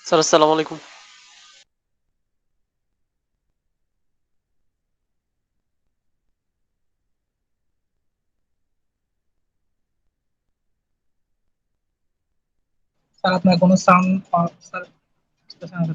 Sir আসসালামু আলাইকুম। Sir আপনার কোনো সাউন্ড স্যার আসতেছে না।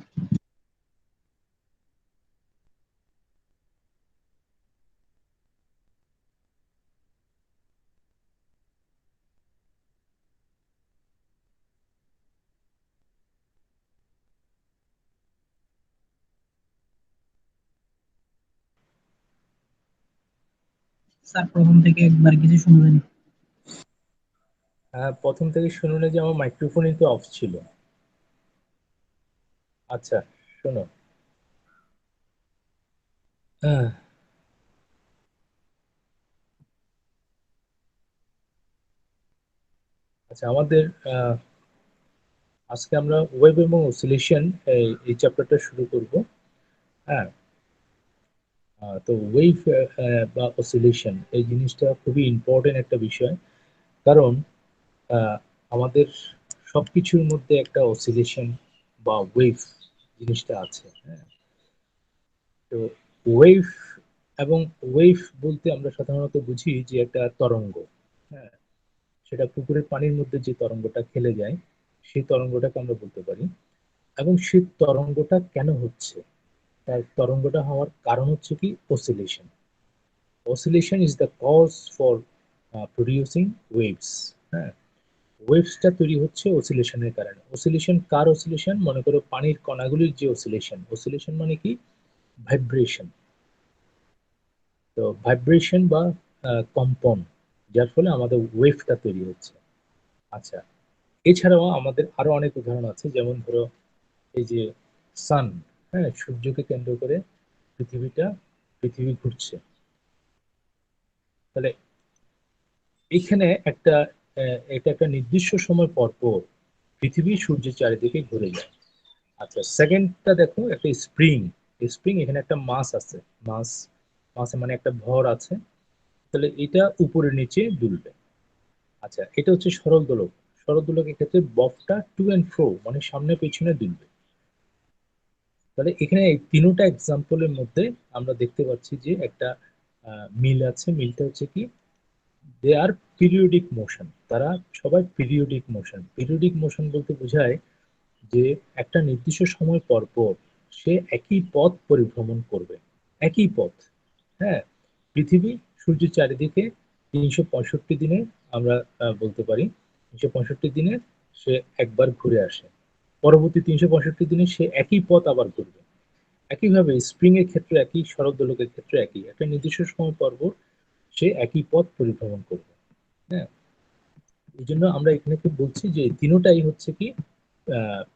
স্যার প্রথম থেকে একবার কিছু শুনবেন। হ্যাঁ, প্রথম থেকে শুনুন যে আমার মাইক্রোফোন কিন্তু অফ ছিল। আচ্ছা, শোনো। হ্যাঁ, আচ্ছা আমাদের আজকে আমরা ওয়েভ এবং অসিলেশন এই চ্যাপ্টারটা শুরু করব। হ্যাঁ, তো ওয়েভ বা অসিলেশন এই জিনিসটা খুবই ইম্পর্টেন্ট একটা বিষয়। কারণ আহ, আমাদের সবকিছুর মধ্যে একটা অসিলেশন বা ওয়েভ জিনিসটা আছে। হ্যাঁ, তো ওয়েভ এবং ওয়েভ বলতে আমরা সাধারণত বুঝি যে একটা তরঙ্গ। হ্যাঁ, সেটা পুকুরের পানির মধ্যে যে তরঙ্গটা খেলে যায় সেই তরঙ্গটাকে আমরা বলতে পারি। এবং সেই তরঙ্গটা কেন হচ্ছে, তার তরঙ্গটা হওয়ার কারণ হচ্ছে কি oscillation. Oscillation is the cause for producing waves. হ্যাঁ, ওয়েভসটা তৈরি হচ্ছে অসিলেশনের কারণে। অসিলেশন কার অসিলেশন? মনে করো পানির কণাগুলির যে অসিলেশন। অসিলেশন মানে কি? ভাইব্রেশন। তো ভাইব্রেশন বা কম্পন, যার ফলে আমাদের ওয়েভটা তৈরি হচ্ছে। আচ্ছা, এছাড়াও আমাদের আরো অনেক উদাহরণ আছে, যেমন ধরো এই যে সান, হ্যাঁ, সূর্যকে কেন্দ্র করে পৃথিবীটা পৃথিবী ঘুরছে। তাহলে এখানে একটা এটা একটা নির্দিষ্ট সময় পর পর পৃথিবী সূর্যের চারিদিকে ঘুরে যায়। আচ্ছা, সেকেন্ডটা দেখো, একটা স্প্রিং। স্প্রিং, এখানে একটা মাস আছে। মাস, মাসে মানে একটা ভর আছে। তাহলে এটা উপরে নিচে দুলবে। আচ্ছা, এটা হচ্ছে সরল দোলক। সরল দোলকের ক্ষেত্রে বফটা টু এন্ড ফ্রো মানে সামনে পেছনে দুলবে। তাহলে এখানে এই তিনটা এক্সাম্পলের মধ্যে আমরা দেখতে পাচ্ছি যে একটা মিল আছে। মিলটা হচ্ছে কি, দে আর পিরিয়ডিক মোশন। তারা সবাই পিরিয়ডিক মোশন। পিরিয়ডিক মোশন বলতে বোঝায় যে একটা নির্দিষ্ট সময় পর পর সে একই পথ পরিভ্রমণ করবে। একই পথ। হ্যাঁ, পৃথিবী সূর্যের চারিদিকে 365 দিনে আমরা বলতে পারি 365 দিনে সে একবার ঘুরে আসে। পরবর্তী 365 দিনে সে একই পথ আবার ঘুরবে। একইভাবে স্প্রিং এর ক্ষেত্রে একই, শরৎ দোলকের ক্ষেত্রে একই, একটা নির্দিষ্ট সময় পর পর সে একই পথ পরিভ্রমণ করবে। হ্যাঁ, এই জন্য আমরা এখানে কি বলছি যে তিনোটাই হচ্ছে কি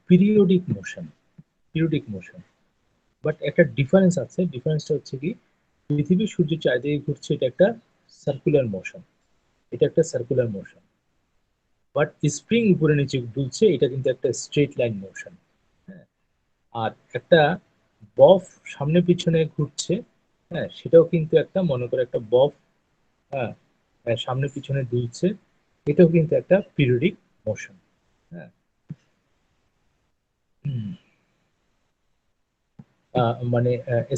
periodic motion. Periodic motion. But একটা ডিফারেন্স আছে। ডিফারেন্সটা হচ্ছে কি, পৃথিবী সূর্যের চারিদিকে ঘুরছে, এটা একটা সার্কুলার মোশন। এটা একটা সার্কুলার মোশন। বাট স্প্রিং উপরে নিচে দুলছে, এটা কিন্তু একটা স্ট্রেট লাইন মোশন। হ্যাঁ, আর একটা বফ সামনে পিছনে ঘুরছে, হ্যাঁ, সেটাও কিন্তু একটা, মনে করে একটা বফ, হ্যাঁ, সামনে পিছনে দুলছে, এটাও কিন্তু একটা পিরিয়ডিক মোশন। হ্যাঁ, মানে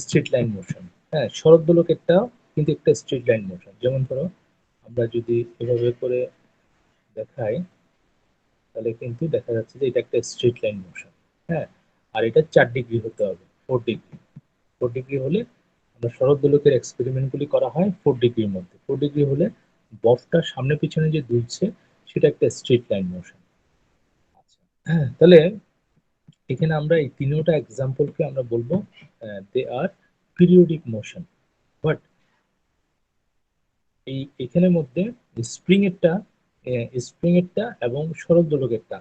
স্ট্রেট লাইন মোশন। হ্যাঁ, শরৎ দোলকেরটা কিন্তু একটা স্ট্রেট লাইন মোশন। যেমন ধরো আমরা যদি এভাবে করে দেখাই, তাহলে কিন্তু দেখা যাচ্ছে যে এটা একটা স্ট্রেট লাইন মোশন। হ্যাঁ, আর এটা 4 ডিগ্রি হতে হবে, 4 ডিগ্রি। 4 ডিগ্রি হলে, আমরা শরৎ দোলকের এক্সপেরিমেন্ট গুলি করা হয় 4 ডিগ্রির মধ্যে। 4 ডিগ্রি হলে বফটা সামনে পিছনে যে দুলছে সেটা একটা স্ট্রেট লাইন মোশন। আচ্ছা, তাহলে এখানে আমরা এই তিনটা এক্সাম্পলকে আমরা বলবো দে আর পিরিয়ডিক মোশন। বাট এই এখানের মধ্যে স্প্রিং এরটা এবং সরল দোলকেরটা,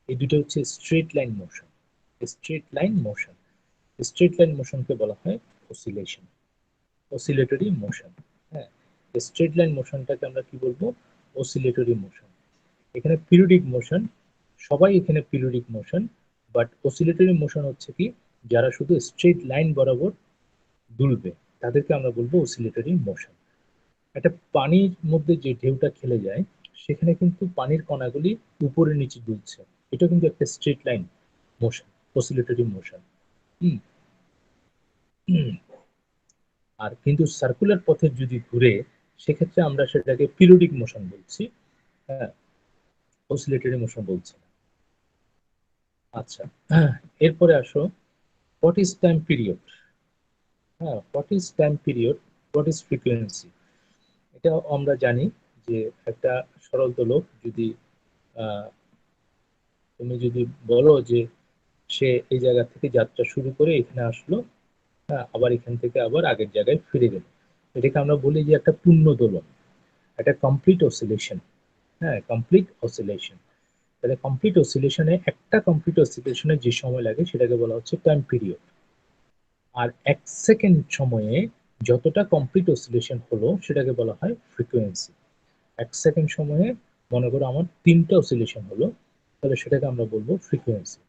এই দুটো হচ্ছে straight line motion. Straight line motion, straight line মোশনকে বলা হয় অসিলেশন, অসিলেটরি মোশন। হ্যাঁ, স্ট্রেট লাইন মোশনটাকে আমরা কি বলবো? Oscillatory motion. এখানে পিরিয়ডিক মোশন, সবাই এখানে periodic motion. But oscillatory motion হচ্ছে কি, যারা শুধু স্ট্রেট লাইন বরাবর দুলবে তাদেরকে আমরা বলবো অসিলেটরি মোশন। একটা পানির মধ্যে যে ঢেউটা খেলে যায়, সেখানে কিন্তু পানির কণাগুলি উপরে নিচে দুলছে, এটা কিন্তু একটা straight line motion. Oscillatory motion. আর কিন্তু সার্কুলার পথে যদি ঘুরে সেক্ষেত্রে আমরা সেটাকে পিরিয়ডিক মোশন বলছি, হ্যাঁ, অসিলেটরি মোশন বলছি না। আচ্ছা, এরপরে আসো হোয়াট ইজ টাইম পিরিয়ড। হ্যাঁ, what is time period, what is frequency. এটা আমরা জানি যে একটা সরল দোলক যদি তুমি যদি বলো যে সে এই জায়গা থেকে যাত্রা শুরু করে এখানে আসলো, হ্যাঁ, আবার এখান থেকে আবার আগের জায়গায় ফিরে গেল, এটাকে আমরা বলি যে একটা পূর্ণ দোলন, একটা কমপ্লিট অসিলেশন। হ্যাঁ, কমপ্লিট অসিলেশন। তাহলে কমপ্লিট অসিলেশনে একটা কমপ্লিট অসিলেশনে যে সময় লাগে সেটাকে বলা হচ্ছে টাইম পিরিয়ড। আর 1 সেকেন্ড সময়ে যতটা কমপ্লিট অসিলেশন হলো সেটাকে বলা হয় ফ্রিকোয়েন্সি। 1 সেকেন্ড সময়ে মনে করো আমার 3টা অসিলেশন হলো, তাহলে সেটাকে আমরা বলবো ফ্রিকোয়েন্সি।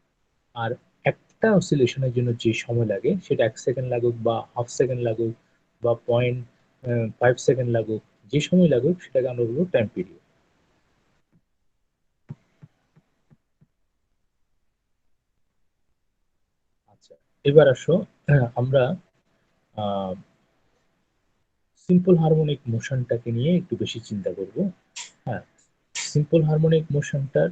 আর একটা অসিলেশনের জন্য যে সময় লাগে সেটা 1 সেকেন্ড লাগুক বা হাফ সেকেন্ড লাগুক বা 0.5 সেকেন্ড লাগুক, যে সময় লাগুক সেটাকে আমরা বলবো টাইম পিরিয়ড। আচ্ছা, এবার আসো আমরা সিম্পল হারমোনিক মোশনটাকে নিয়ে একটু বেশি চিন্তা করব। হ্যাঁ, সিম্পল হারমোনিক মোশনটার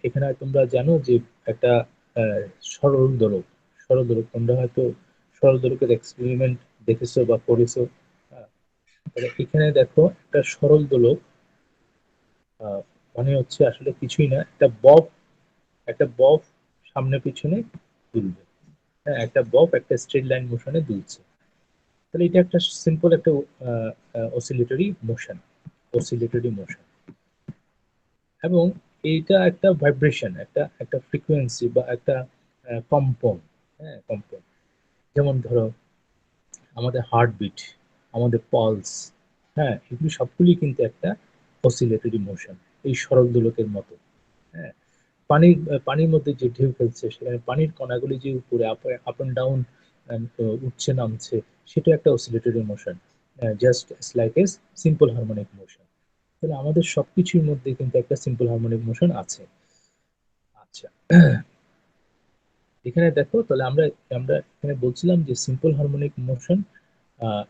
এখানে তোমরা জানো যে একটা আহ, সরল দোলক, সরল দোলক তোমরা হয়তো সরল দোলকের এক্সপেরিমেন্ট দেখেছো বা করেছো। হ্যাঁ, তাহলে এখানে দেখো একটা সরল দোলক মানে হচ্ছে আসলে কিছুই না, একটা বব, একটা বব সামনে পিছনে দুলবে। হ্যাঁ, একটা বব একটা স্ট্রেট লাইন মোশনে দুলছে। তাহলে এটা একটা সিম্পল একটা অসিলেটরি মোশন, অসিলেটরি মোশন। এবং এইটা একটা ভাইব্রেশন, একটা একটা ফ্রিকোয়েন্সি বা একটা কম্পন। হ্যাঁ, কম্পন। যেমন ধরো আমাদের হার্টবিট, আমাদের পালস, হ্যাঁ, এগুলি সবগুলি কিন্তু একটা অসিলেটরি মোশন, এই সরল দোলকের মতো। হ্যাঁ, পানির পানির মধ্যে যে ঢেউ খেলছে সেখানে পানির কণাগুলি যে উপরে আপ আপ অ্যান্ড ডাউন উঠছে নামছে, সেটা একটা oscillatory motion, just like a simple harmonic motion. তাহলে আমাদের সবকিছুর মধ্যে কিন্তু একটা সিম্পল হারমোনিক মোশন আছে। আচ্ছা, এখানে দেখো তাহলে আমরা আমরা এখানে বলছিলাম যে সিম্পল হারমোনিক মোশন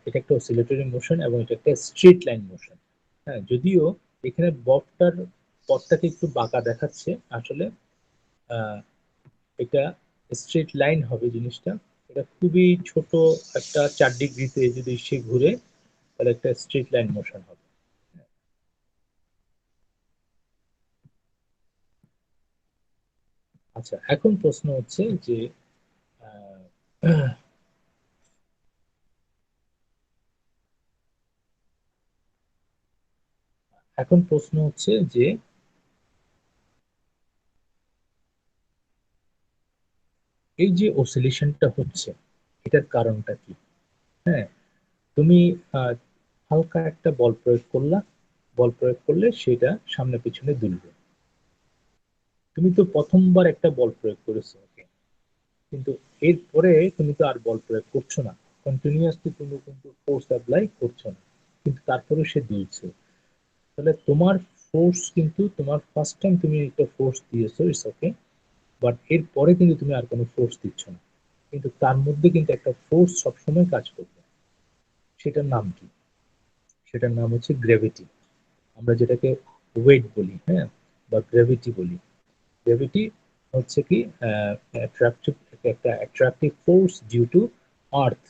এটা একটা অসিলেটরি মোশন এবং এটা একটা স্ট্রেট লাইন মোশন। হ্যাঁ, যদিও এখানে ববটার পথটাকে একটু বাঁকা দেখাচ্ছে, আসলে আহ, এটা স্ট্রেট লাইন হবে জিনিসটা। এটা খুবই ছোট একটা 4 ডিগ্রিতে যদি সে ঘুরে তাহলে একটা স্ট্রেট লাইন মোশন হবে। আচ্ছা, এখন প্রশ্ন হচ্ছে যে আহ, এখন প্রশ্ন হচ্ছে যে এই যে অসিলেশনটা হচ্ছে এটার কারণটা কি। হ্যাঁ, তুমি আহ, হালকা একটা বল প্রয়োগ করলা, বল প্রয়োগ করলে সেটা সামনে পিছনে দুলবে। তুমি তো প্রথমবার একটা বল প্রয়োগ করেছো, ওকে, কিন্তু এরপরে তুমি তো আর বল প্রয়োগ করছো না, কন্টিনিউয়াসলি তুমি কিন্তু ফোর্স অ্যাপ্লাই করছো না, কিন্তু তারপরে সে দুলছে। তাহলে তোমার ফোর্স কিন্তু তোমার ফার্স্ট টাইম তুমি একটা ফোর্স দিয়েছো, ইটস ওকে, বাট এরপরে কিন্তু তুমি আর কোনো ফোর্স দিচ্ছ না, কিন্তু তার মধ্যে কিন্তু একটা ফোর্স সবসময় কাজ করবে। সেটার নাম কি? সেটার নাম হচ্ছে গ্র্যাভিটি। আমরা যেটাকে ওয়েট বলি, হ্যাঁ, বা গ্র্যাভিটি বলি। গ্র্যাভিটি হচ্ছে কি অ্যাট্রাকটিভ, একটা attractive force due to earth.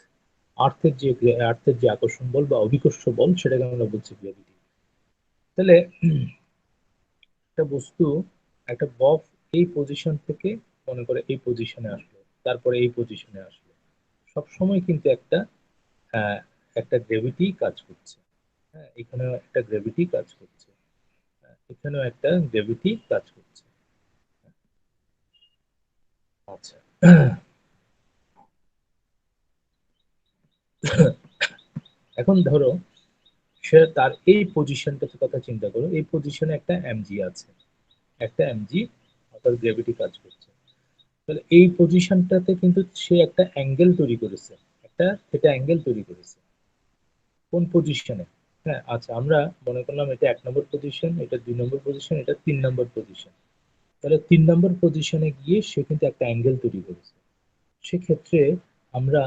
আর্থের যে আকর্ষণ বল বা অভিকর্ষ বল সেটাকে আমরা বলছি গ্র্যাভিটি। তাহলে একটা বস্তু, একটা বব এই পজিশন থেকে মনে করে এই পজিশনে আসলো, তারপরে এই পজিশনে আসলো, সব সময় কিন্তু একটা আহ, একটা গ্র্যাভিটি কাজ করছে। হ্যাঁ, এখানেও একটা গ্র্যাভিটি কাজ করছে, এখানেও একটা গ্র্যাভিটি কাজ করছে। আচ্ছা, এখন ধরো সে তার এই পজিশনটার কথা চিন্তা করো, এই পজিশনে একটা এমজি আছে, একটা এমজি, অর্থাৎ গ্র্যাভিটি কাজ করছে। তাহলে এই পজিশনটাতে কিন্তু সে একটা অ্যাঙ্গেল তৈরি করেছে, একটা থিটা অ্যাঙ্গেল তৈরি করেছে। কোন পজিশনে? হ্যাঁ, আচ্ছা, আমরা মনে করলাম এটা 1 নম্বর পজিশন, এটা 2 নম্বর পজিশন, এটা 3 নম্বর পজিশন। তাহলে 3 নম্বর পজিশনে গিয়ে সে কিন্তু একটা অ্যাঙ্গেল তৈরি করেছে। সেক্ষেত্রে আমরা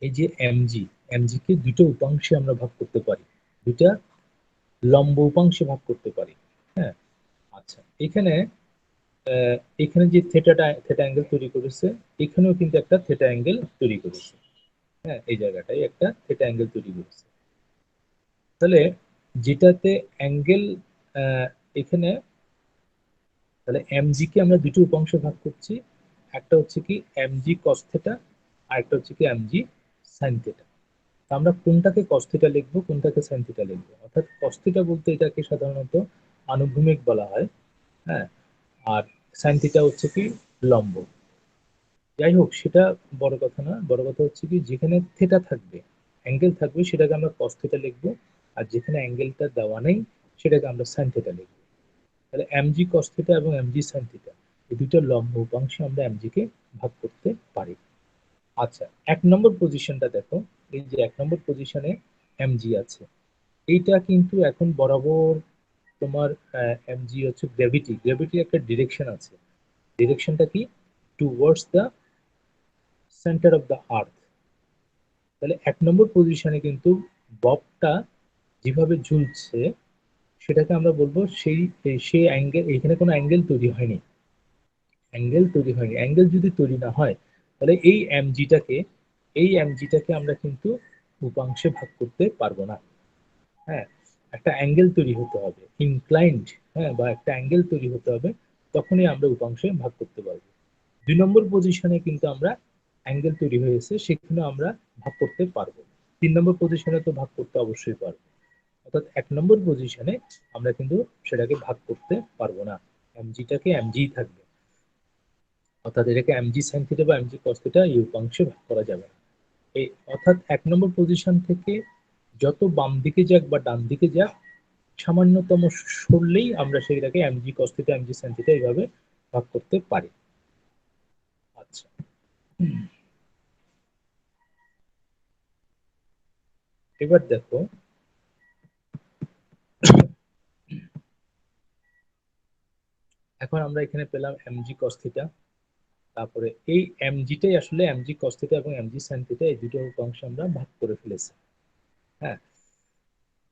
এই যে এমজি কে দুটো উপাংশে আমরা ভাগ করতে পারি, দুটা লম্ব উপাংশে ভাগ করতে পারি। হ্যাঁ, আচ্ছা, এখানে এখানে যে থেটা অ্যাঙ্গেল তৈরি করেছে, এখানেও কিন্তু একটা থেটা অ্যাঙ্গেল তৈরি করেছে। হ্যাঁ, এই জায়গাটায় একটা থেটা অ্যাঙ্গেল তৈরি করেছে। তাহলে যেটাতে অ্যাঙ্গেল এখানে, তাহলে এমজি কে আমরা দুটো উপাংশে ভাগ করছি, একটা হচ্ছে কি এমজি কস থেটা, আর একটা হচ্ছে কি এমজি সাইন থেটা। আমরা কোনটাকে কস থিটা লিখবো, কোনটাকে সাইন থিটা লিখবো? অর্থাৎ কস থিটা বলতে এটাকে সাধারণত আনুভূমিক বলা হয়। হ্যাঁ, আর সাইন থিটা হচ্ছে কি লম্ব। যাই হোক, সেটা বড় কথা না, বড় কথা হচ্ছে কি যেখানে থিটা থাকবে, অ্যাঙ্গেল থাকবে, সেটাকে আমরা কস থিটা লিখবো। আর যেখানে অ্যাঙ্গেলটা দেওয়া নেই, সেটাকে আমরা সাইন থিটা লিখবো। তাহলে এমজি কস থিটা এবং এমজি সাইন থিটা, এই দুটো লম্ব উপাংশে আমরা এমজি কে ভাগ করতে পারি। আচ্ছা, 1 নম্বর পজিশনটা দেখো। এই যে 1 নম্বর পজিশনে এমজি আছে, এইটা কিন্তু এখন বরাবর তোমার এমজি হচ্ছে গ্র্যাভিটির একটা ডিরেকশন আছে। ডিরেকশনটা কি? Towards the centre of the earth. তাহলে 1 নম্বর পজিশনে কিন্তু ববটা যেভাবে ঝুলছে, সেটাকে আমরা বলবো সেই অ্যাঙ্গেল, এখানে কোনো অ্যাঙ্গেল তৈরি হয়নি। অ্যাঙ্গেল যদি তৈরি না হয়, তাহলে এই এমজিটাকে আমরা কিন্তু উপাংশে ভাগ করতে পারবো না। হ্যাঁ, একটা অ্যাঙ্গেল তৈরি হতে হবে, ইনক্লাইন্ড, হ্যাঁ, বা একটা অ্যাঙ্গেল তৈরি হতে হবে, তখনই আমরা উপাংশে ভাগ করতে পারবো। 2 নম্বর পজিশনে কিন্তু আমরা অ্যাঙ্গেল তৈরি হয়েছে, সেখানে আমরা ভাগ করতে পারবো। 3 নম্বর পজিশনে তো ভাগ করতে অবশ্যই পারবো। অর্থাৎ 1 নম্বর পজিশনে আমরা কিন্তু সেটাকে ভাগ করতে পারবো না, এমজিটাকে এমজি থাকবে। অর্থাৎ এটাকে এমজি সাইন থিটা বা এমজি কস থিটা এই উপাংশে ভাগ করা যাবে না। এই অর্থাৎ 1 নম্বর পজিশন থেকে যত বাম দিকে যাক বা ডান দিকে যাক, সামান্যতম সরলেই আমরা সেটাকে MG cos theta MG sine theta এইভাবে ভাগ করতে পারি। আচ্ছা, এবার দেখো, এখন আমরা এখানে পেলাম এমজি কস থিটা। তারপরে এই এমজিটাই আসলে এমজি কস থিটা এবং এমজি সাইন থিটা, এই দুটো উপাংশে আমরা ভাগ করে ফেলেছি। হ্যাঁ,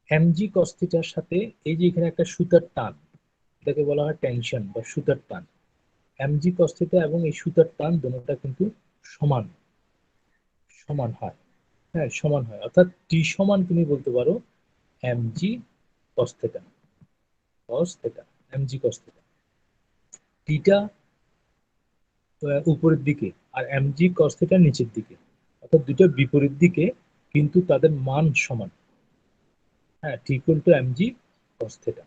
এমজি কস থিটার সাথে এই যে এখানে একটা সুতার টান, এটাকে বলা হয় টেনশন বা সুতার টান। এমজি কস থিটা এবং এই সুতার টান দুটোটা কিন্তু সমান সমান হয়। হ্যাঁ, সমান হয়, অর্থাৎ টি সমান তুমি বলতে পারো MG cos theta, MG cos theta. টিটা উপরের দিকে আর এমজি কস থিটা নিচের দিকে, অর্থাৎ দুটো বিপরীত দিকে, কিন্তু তাদের মান সমান। হ্যাঁ, T equal to MG cos theta.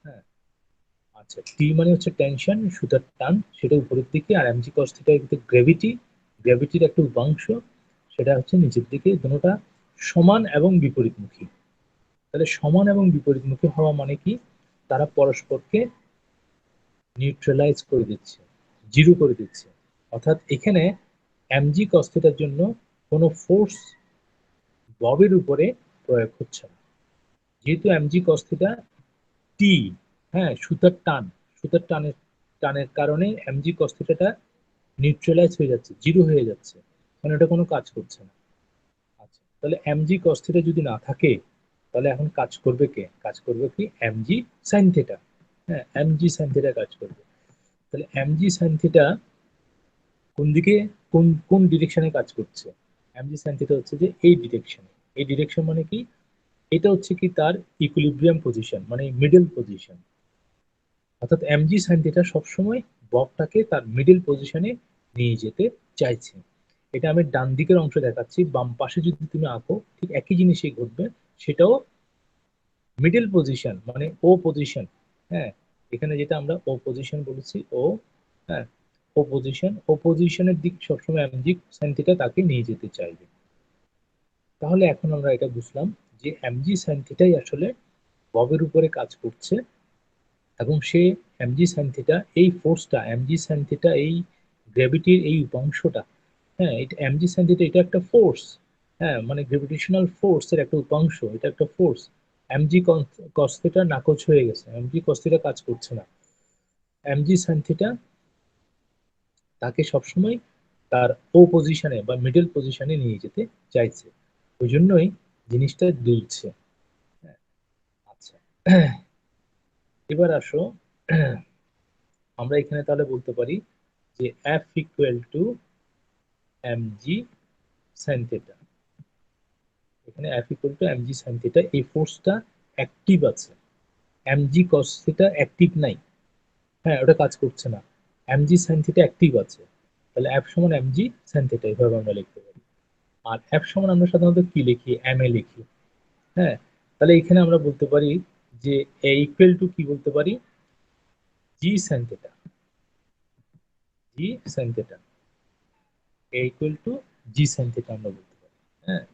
হ্যাঁ, আচ্ছা, টি মানে হচ্ছে টেনশন, সুতার টান, সেটা উপরের দিকে, আর এমজি কস থিটা কিন্তু গ্র্যাভিটির একটা উপাংশ, সেটা হচ্ছে নিচের দিকে। দুটোটা সমান এবং বিপরীতমুখী। তাহলে সমান এবং বিপরীতমুখী হওয়া মানে কি? তারা পরস্পরকে নিউট্রালাইজ করে দিচ্ছে, জিরো করে দিচ্ছে। অর্থাৎ এখানে এমজি কস থিটার জন্য কোনো ফোর্স ববের উপরে প্রয়োগ হচ্ছে না, যেহেতু এমজি কস থিটা টি, হ্যাঁ, সুতার টানের টানের কারণে এমজি কস থিটাটা নিউট্রালাইজ হয়ে যাচ্ছে, জিরো হয়ে যাচ্ছে, মানে ওটা কোনো কাজ করছে না। আচ্ছা, তাহলে এমজি কস থিটা যদি না থাকে, তাহলে এখন কাজ করবে কে? কাজ করবে কি এমজি সাইন থিটা। হ্যাঁ, এমজি সাইন থিটা কাজ করবে। তাহলে এমজি সাইন থিটা কোন দিকে, কোন কোন ডিরেকশনে কাজ করছে? এমজি সাইন থিটা হচ্ছে যে এই ডিরেকশনে। এই ডিরেকশন মানে কি? এটা হচ্ছে কি তার ইকুইলিব্রিয়াম পজিশন, মানে মিডল পজিশন। অর্থাৎ এমজি সাইন থিটা সবসময় ববটাকে তার মিডল পজিশনে নিয়ে যেতে চাইছে। এটা আমি ডান দিকের অংশ দেখাচ্ছি, বাম পাশে যদি তুমি আঁকো ঠিক একই জিনিসই ঘটবে। সেটাও মিডল পজিশন, মানে ও পজিশন। হ্যাঁ, এখানে যেটা আমরা ও পজিশন বলেছি, ও, হ্যাঁ, ও পজিশনের দিক সবসময় এমজি সাইন থিটা তাকে নিয়ে যেতে চাইবে। তাহলে এখন আমরা এটা বুঝলাম যে এমজি সাইন থিটাই আসলে ববের উপরে কাজ করছে, এবং সে এমজি সাইন থিটা, এই ফোর্সটা এমজি সাইন থিটা, এই গ্র্যাভিটির এই উপাংশটা, হ্যাঁ, এটা এমজি সাইন থিটা, এটা একটা ফোর্স। হ্যাঁ, মানে গ্র্যাভিটেশনাল ফোর্স এর একটা উপাংশ, এটা একটা ফোর্স। এমজি কস থিটা নাকচ হয়ে গেছে, এমজি কস থিটা কাজ করছে না। এমজি সাইন থিটা তাকে সবসময় তার ও পজিশনে বা মিডল পজিশনে নিয়ে যেতে চাইছে, ওই জন্যই জিনিসটা দুলছে। আচ্ছা, এবার আসো, আমরা এখানে তাহলে বলতে পারি যে F equal to M G sine theta. এখানে F equal to M G sine theta, এই ফোর্সটা অ্যাক্টিভ আছে, এম জি কস থিটা অ্যাক্টিভ নাই, হ্যাঁ ওটা কাজ করছে না, এম জি সাইন থিটা অ্যাক্টিভ আছে। তাহলে এফ সমান এম জি সাইন থিটা, এইভাবে আমরা লিখতে পারি। আর এফ সমান আমরা সাধারণত কি লিখি, এম এ লিখি। হ্যাঁ, তাহলে এখানে আমরা বলতে পারি যে এ ইকুয়াল টু কি বলতে পারি, জি সাইন থিটা, জি সাইন থিটা, এ ইকুয়াল টু জি সাইন থিটা আমরা বলতে পারি। হ্যাঁ,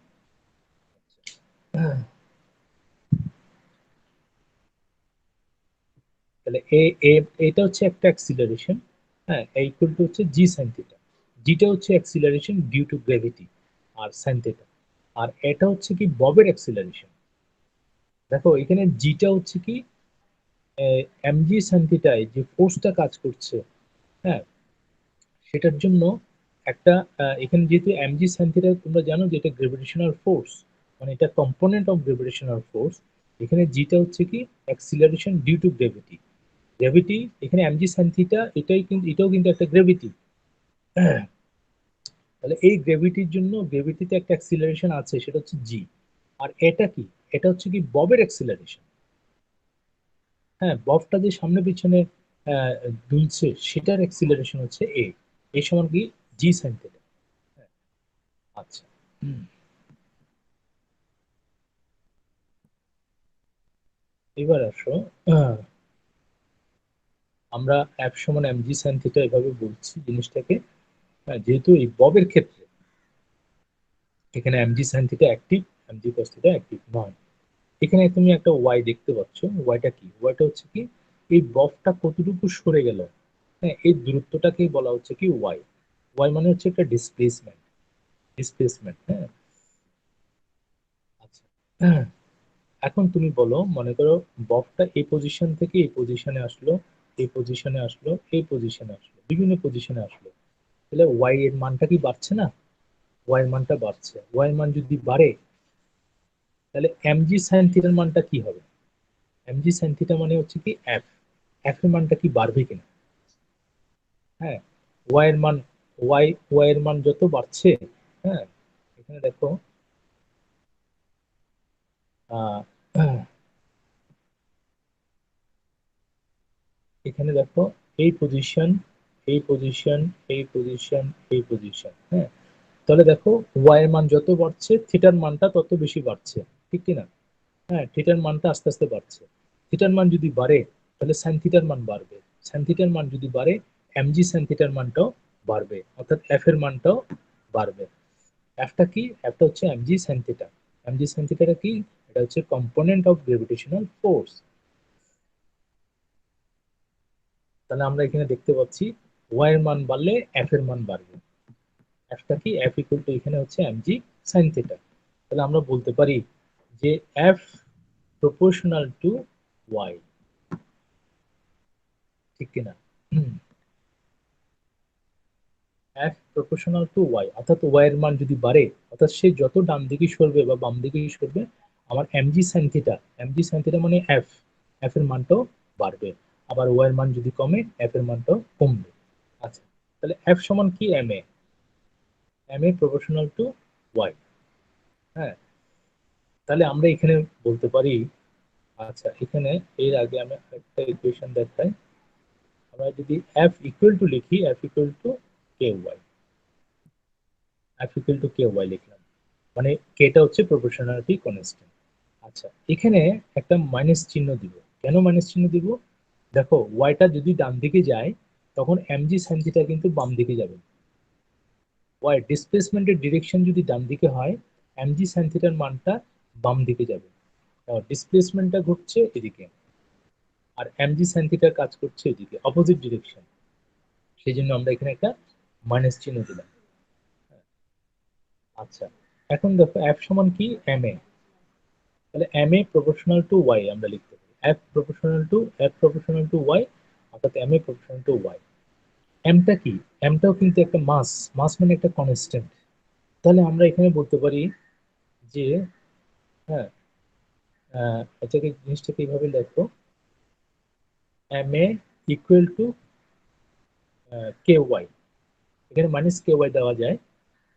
তাহলে এ এ এটা হচ্ছে একটা অ্যাক্সিলারেশন। হ্যাঁ, এ ইকুয়াল টু হচ্ছে জি সাইন থিটা, জিটা হচ্ছে অ্যাক্সিলারেশন ডিউ টু গ্র্যাভিটি আর সাইন থিটা, আর এটা হচ্ছে কি ববের অ্যাক্সিলারেশন। দেখো এখানে জিটা হচ্ছে কি এমজি সাইন থিটায় যে ফোর্সটা কাজ করছে, হ্যাঁ সেটার জন্য একটা এখানে যেহেতু এমজি সাইন থিটা তোমরা জানো যে এটা গ্রেভিটেশনাল ফোর্স, মানে এটা কম্পোনেন্ট অফ গ্রেভিটেশনাল ফোর্স। এখানে জিটা হচ্ছে কি acceleration due to gravity, gravity এখানে এমজি সাইন থিটা এটাই কিন্তু, এটাও কিন্তু একটা গ্র্যাভিটি। তাহলে এই গ্র্যাভিটির জন্য, গ্র্যাভিটিতে একটা অ্যাক্সিলারেশন আছে সেটা হচ্ছে জি, আর এটা কি, এটা হচ্ছে কি ববের অ্যাক্সিলারেশন। হ্যাঁ, ববটা যে সামনে পিছনে আহ, দুলছে সেটার অ্যাক্সিলারেশন হচ্ছে এ, এই সমান কি জি সাইন থিটা। আচ্ছা, এবার আসো, আহ, আমরা এফ সমান এম জি সাইন থিটা এভাবে বলছি জিনিসটাকে। যেহেতু এই ববের ক্ষেত্রে এখানে এম জি সাইন থিটা অ্যাক্টিভ, এম জি কস থিটা অ্যাক্টিভ নয়। এখানে তুমি একটা ওয়াই দেখতে পাচ্ছ, ওয়াইটা কি, ওয়াইটা হচ্ছে কি এই ববটা কতটুকু সরে গেল, হ্যাঁ এই দূরত্বটাকেই বলা হচ্ছে কি ওয়াই। ওয়াই মানে হচ্ছে একটা ডিসপ্লেসমেন্ট, ডিসপ্লেসমেন্ট। হ্যাঁ, আচ্ছা, এখন তুমি বলো, মনে করো ববটা এই পজিশন থেকে এই পজিশনে আসলো, এই পজিশনে আসলো, এই পজিশনে আসলো, বিভিন্ন পজিশনে আসলো, তাহলে ওয়াই এর মানটা কি বাড়ছে না, ওয়াই এর মানটা বাড়ছে। ওয়াই এর মান যদি বাড়ে তাহলে এমজি সাইন থিটার মানটা কি হবে, এমজি সাইন থিটা মানে হচ্ছে কি এফ, এফ এর মানটা কি বাড়বে কিনা। হ্যাঁ, ওয়াই এর মান, ওয়াই এর মান যত বাড়ছে, হ্যাঁ এখানে দেখো আহ এখানে দেখো এই পজিশন, এই পজিশন, এই পজিশন, এই পজিশন, হ্যাঁ তাহলে দেখো ওয়াই এর মান যত বাড়ছে থিটার মানটা তত বেশি বাড়ছে, ঠিক কিনা। হ্যাঁ, থিটার মানটা আস্তে আস্তে বাড়ছে, থিটার মান যদি বাড়ে তাহলে সাইন থিটার মান বাড়বে, সাইন থিটার মান যদি বাড়ে এমজি সাইন থিটার মানটাও বাড়বে, অর্থাৎ এফ এর মানটাও বাড়বে। এফটা কি, এফটা হচ্ছে MG sine theta. MG sine থিটাটা কি, এটা হচ্ছে কম্পোনেন্ট অফ গ্রেভিটেশনাল ফোর্স। তাহলে আমরা এখানে দেখতে পাচ্ছি ওয়াই এর মান বাড়লে এফ এর মান বাড়বে। এফটা কি, এফ ইকুয়াল টু এখানে হচ্ছে এমজি সাইন থিটা। তাহলে আমরা বলতে পারি যে এফ প্রপোর্শনাল টু ওয়াই, ঠিক কিনা। এফ প্রপোর্শনাল টু ওয়াই, অর্থাৎ ওয়াই এর মান যদি বাড়ে, অর্থাৎ সে যত ডান দিকে সরবে বা বাম দিকে সরবে, আমার MG sine theta, MG sine theta মানে এফ, এফ এর মানটাও বাড়বে। আবার ওয়াই এর মান যদি কমে এফ এর মানটাও কমবে। আচ্ছা, তাহলে এফ সমান কি m a, m a proportional to y. হ্যাঁ, তাহলে আমরা এখানে বলতে পারি, আচ্ছা এখানে এর আগে আমি একটা ইকুয়েশন দেখাই। আমরা যদি এফ ইকুয়াল টু লিখি, f equal to k y, f equal to k y লিখলাম, মানে কেটা হচ্ছে প্রপোর্শনালিটি কনস্ট্যান্ট। আচ্ছা, এখানে একটা মাইনাস চিহ্ন দিব, কেন মাইনাস চিহ্ন দিব, দেখো ওয়াইটা যদি ডান দিকে যায় তখন এমজি সাইন থিটা কিন্তু বাম দিকে যাবে, ওয়াই ডিসপ্লেসমেন্টের ডিরেকশন যদি ডান দিকে হয় এমজি সাইন থিটার মানটা বাম দিকে যাবে, ডিসপ্লেসমেন্টটা ঘটছে এদিকে, আর এমজি সাইন থিটার কাজ করছে এদিকে অপোজিট ডিরেকশন, সেই জন্য আমরা এখানে একটা মাইনাস চিহ্ন দিলাম। আচ্ছা, এখন দেখো এফ সমান কি এম এ, তাহলে m a proportional to y আমরা লিখতে পারি, এফ প্রপোর্শনাল টু ওয়াই, অর্থাৎ m এর প্রপোর্শনাল টু y। mটা কি? mটাও কিন্তু একটা মাস, মাস মানে একটা কনস্ট্যান্ট। তাহলে আমরা এখানে বলতে পারি যে হ্যাঁ, এটাকে জিনিসটাকে এইভাবে দেখো, ma equal to k y, এখানে মাইনাস কে ওয়াই দেওয়া যায়,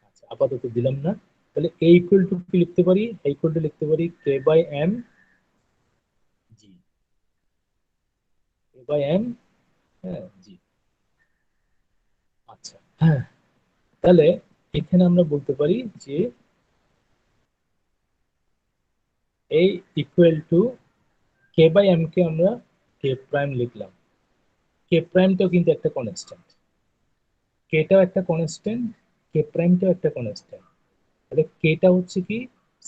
আচ্ছা আপাতত দিলাম না। তাহলে a ইকুয়াল টু কি লিখতে পারি? a ইকুয়াল টু লিখতে পারি K by M G, K by M হ্যাঁ জি। আচ্ছা হ্যাঁ, তাহলে এখানে আমরা বলতে পারি যে a equal to k by m k আমরা কে প্রাইম লিখলাম। কে প্রাইমটাও কিন্তু একটা কনস্ট্যান্ট, কেটাও একটা কনস্ট্যান্ট, কে প্রাইমটাও একটা কনস্ট্যান্ট। তাহলে কেটা হচ্ছে কি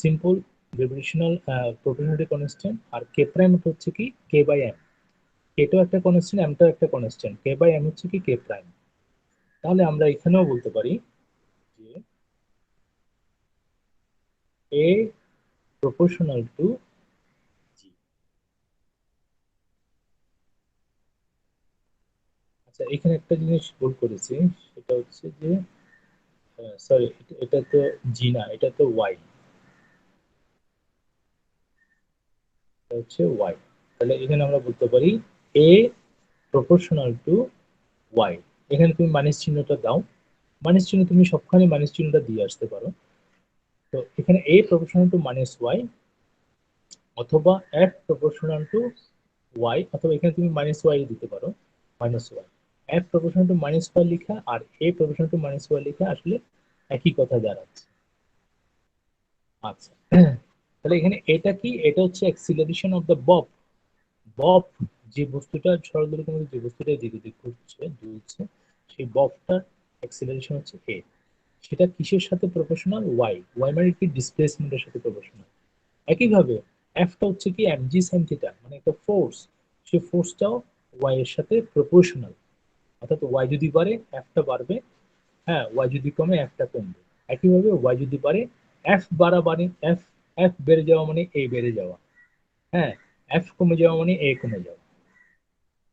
সিম্পল গ্রেভিটেশনাল প্রপোর্শনালিটি কনস্ট্যান্ট, আর কে প্রাইম হচ্ছে কি কে বাই এম। কেটাও একটা কনস্ট্যান্ট, এমটাও একটা কনস্ট্যান্ট, কে বাই এম হচ্ছে কি কে প্রাইম। তাহলে আমরা এখানেও বলতে পারি যে এ প্রপোর্শনাল টু জি। আচ্ছা এখানে একটা জিনিস ভুল করেছি, সেটা হচ্ছে যে সরি, এটা তো জি না, এটা তো ওয়াই, হচ্ছে ওয়াই। তাহলে এখানে আমরা বলতে পারি এ প্রপোর্শনাল টু ওয়াই। এখানে তুমি মাইনাস চিহ্নটা দাও, মাইনাস চিহ্ন তুমি সবখানে মাইনাস চিহ্নটা দিয়ে আসতে পারো। তো এখানে a proportional to minus Y, অথবা এফ প্রপোর্শনাল টু ওয়াই, অথবা এখানে তুমি মাইনাস ওয়াই দিতে পারো, minus y. F proportional to minus y লেখা আর a proportional to minus y লেখা আসলে একই কথা দাঁড়াচ্ছে। আচ্ছা তাহলে এখানে এটা কি? এটা হচ্ছে acceleration of the Bob. Bob যে বস্তুটা সরলরেখার মধ্যে যে বস্তুটা এদিকে দিক ঘুরছে দুলছে, সেই ববটার অ্যাক্সিলারেশন হচ্ছে এ। সেটা কিসের সাথে প্রপোর্শনাল? ওয়াই। ওয়াই মানে কি? ডিসপ্লেসমেন্টের সাথে প্রপোর্শনাল। একইভাবে এফটা হচ্ছে কি এমজি সাইন থিটা, মানে একটা ফোর্স, সেই ফোর্সটাও ওয়াই এর সাথে প্রপোর্শনাল। অর্থাৎ ওয়াই যদি বাড়ে এফটা বাড়বে, হ্যাঁ ওয়াই যদি কমে এফটা কমবে। একইভাবে ওয়াই যদি বাড়ে এফ বাড়া মানে এফ, এফ বেড়ে যাওয়া মানে এ বেড়ে যাওয়া, হ্যাঁ এফ কমে যাওয়া মানে এ কমে যাওয়া।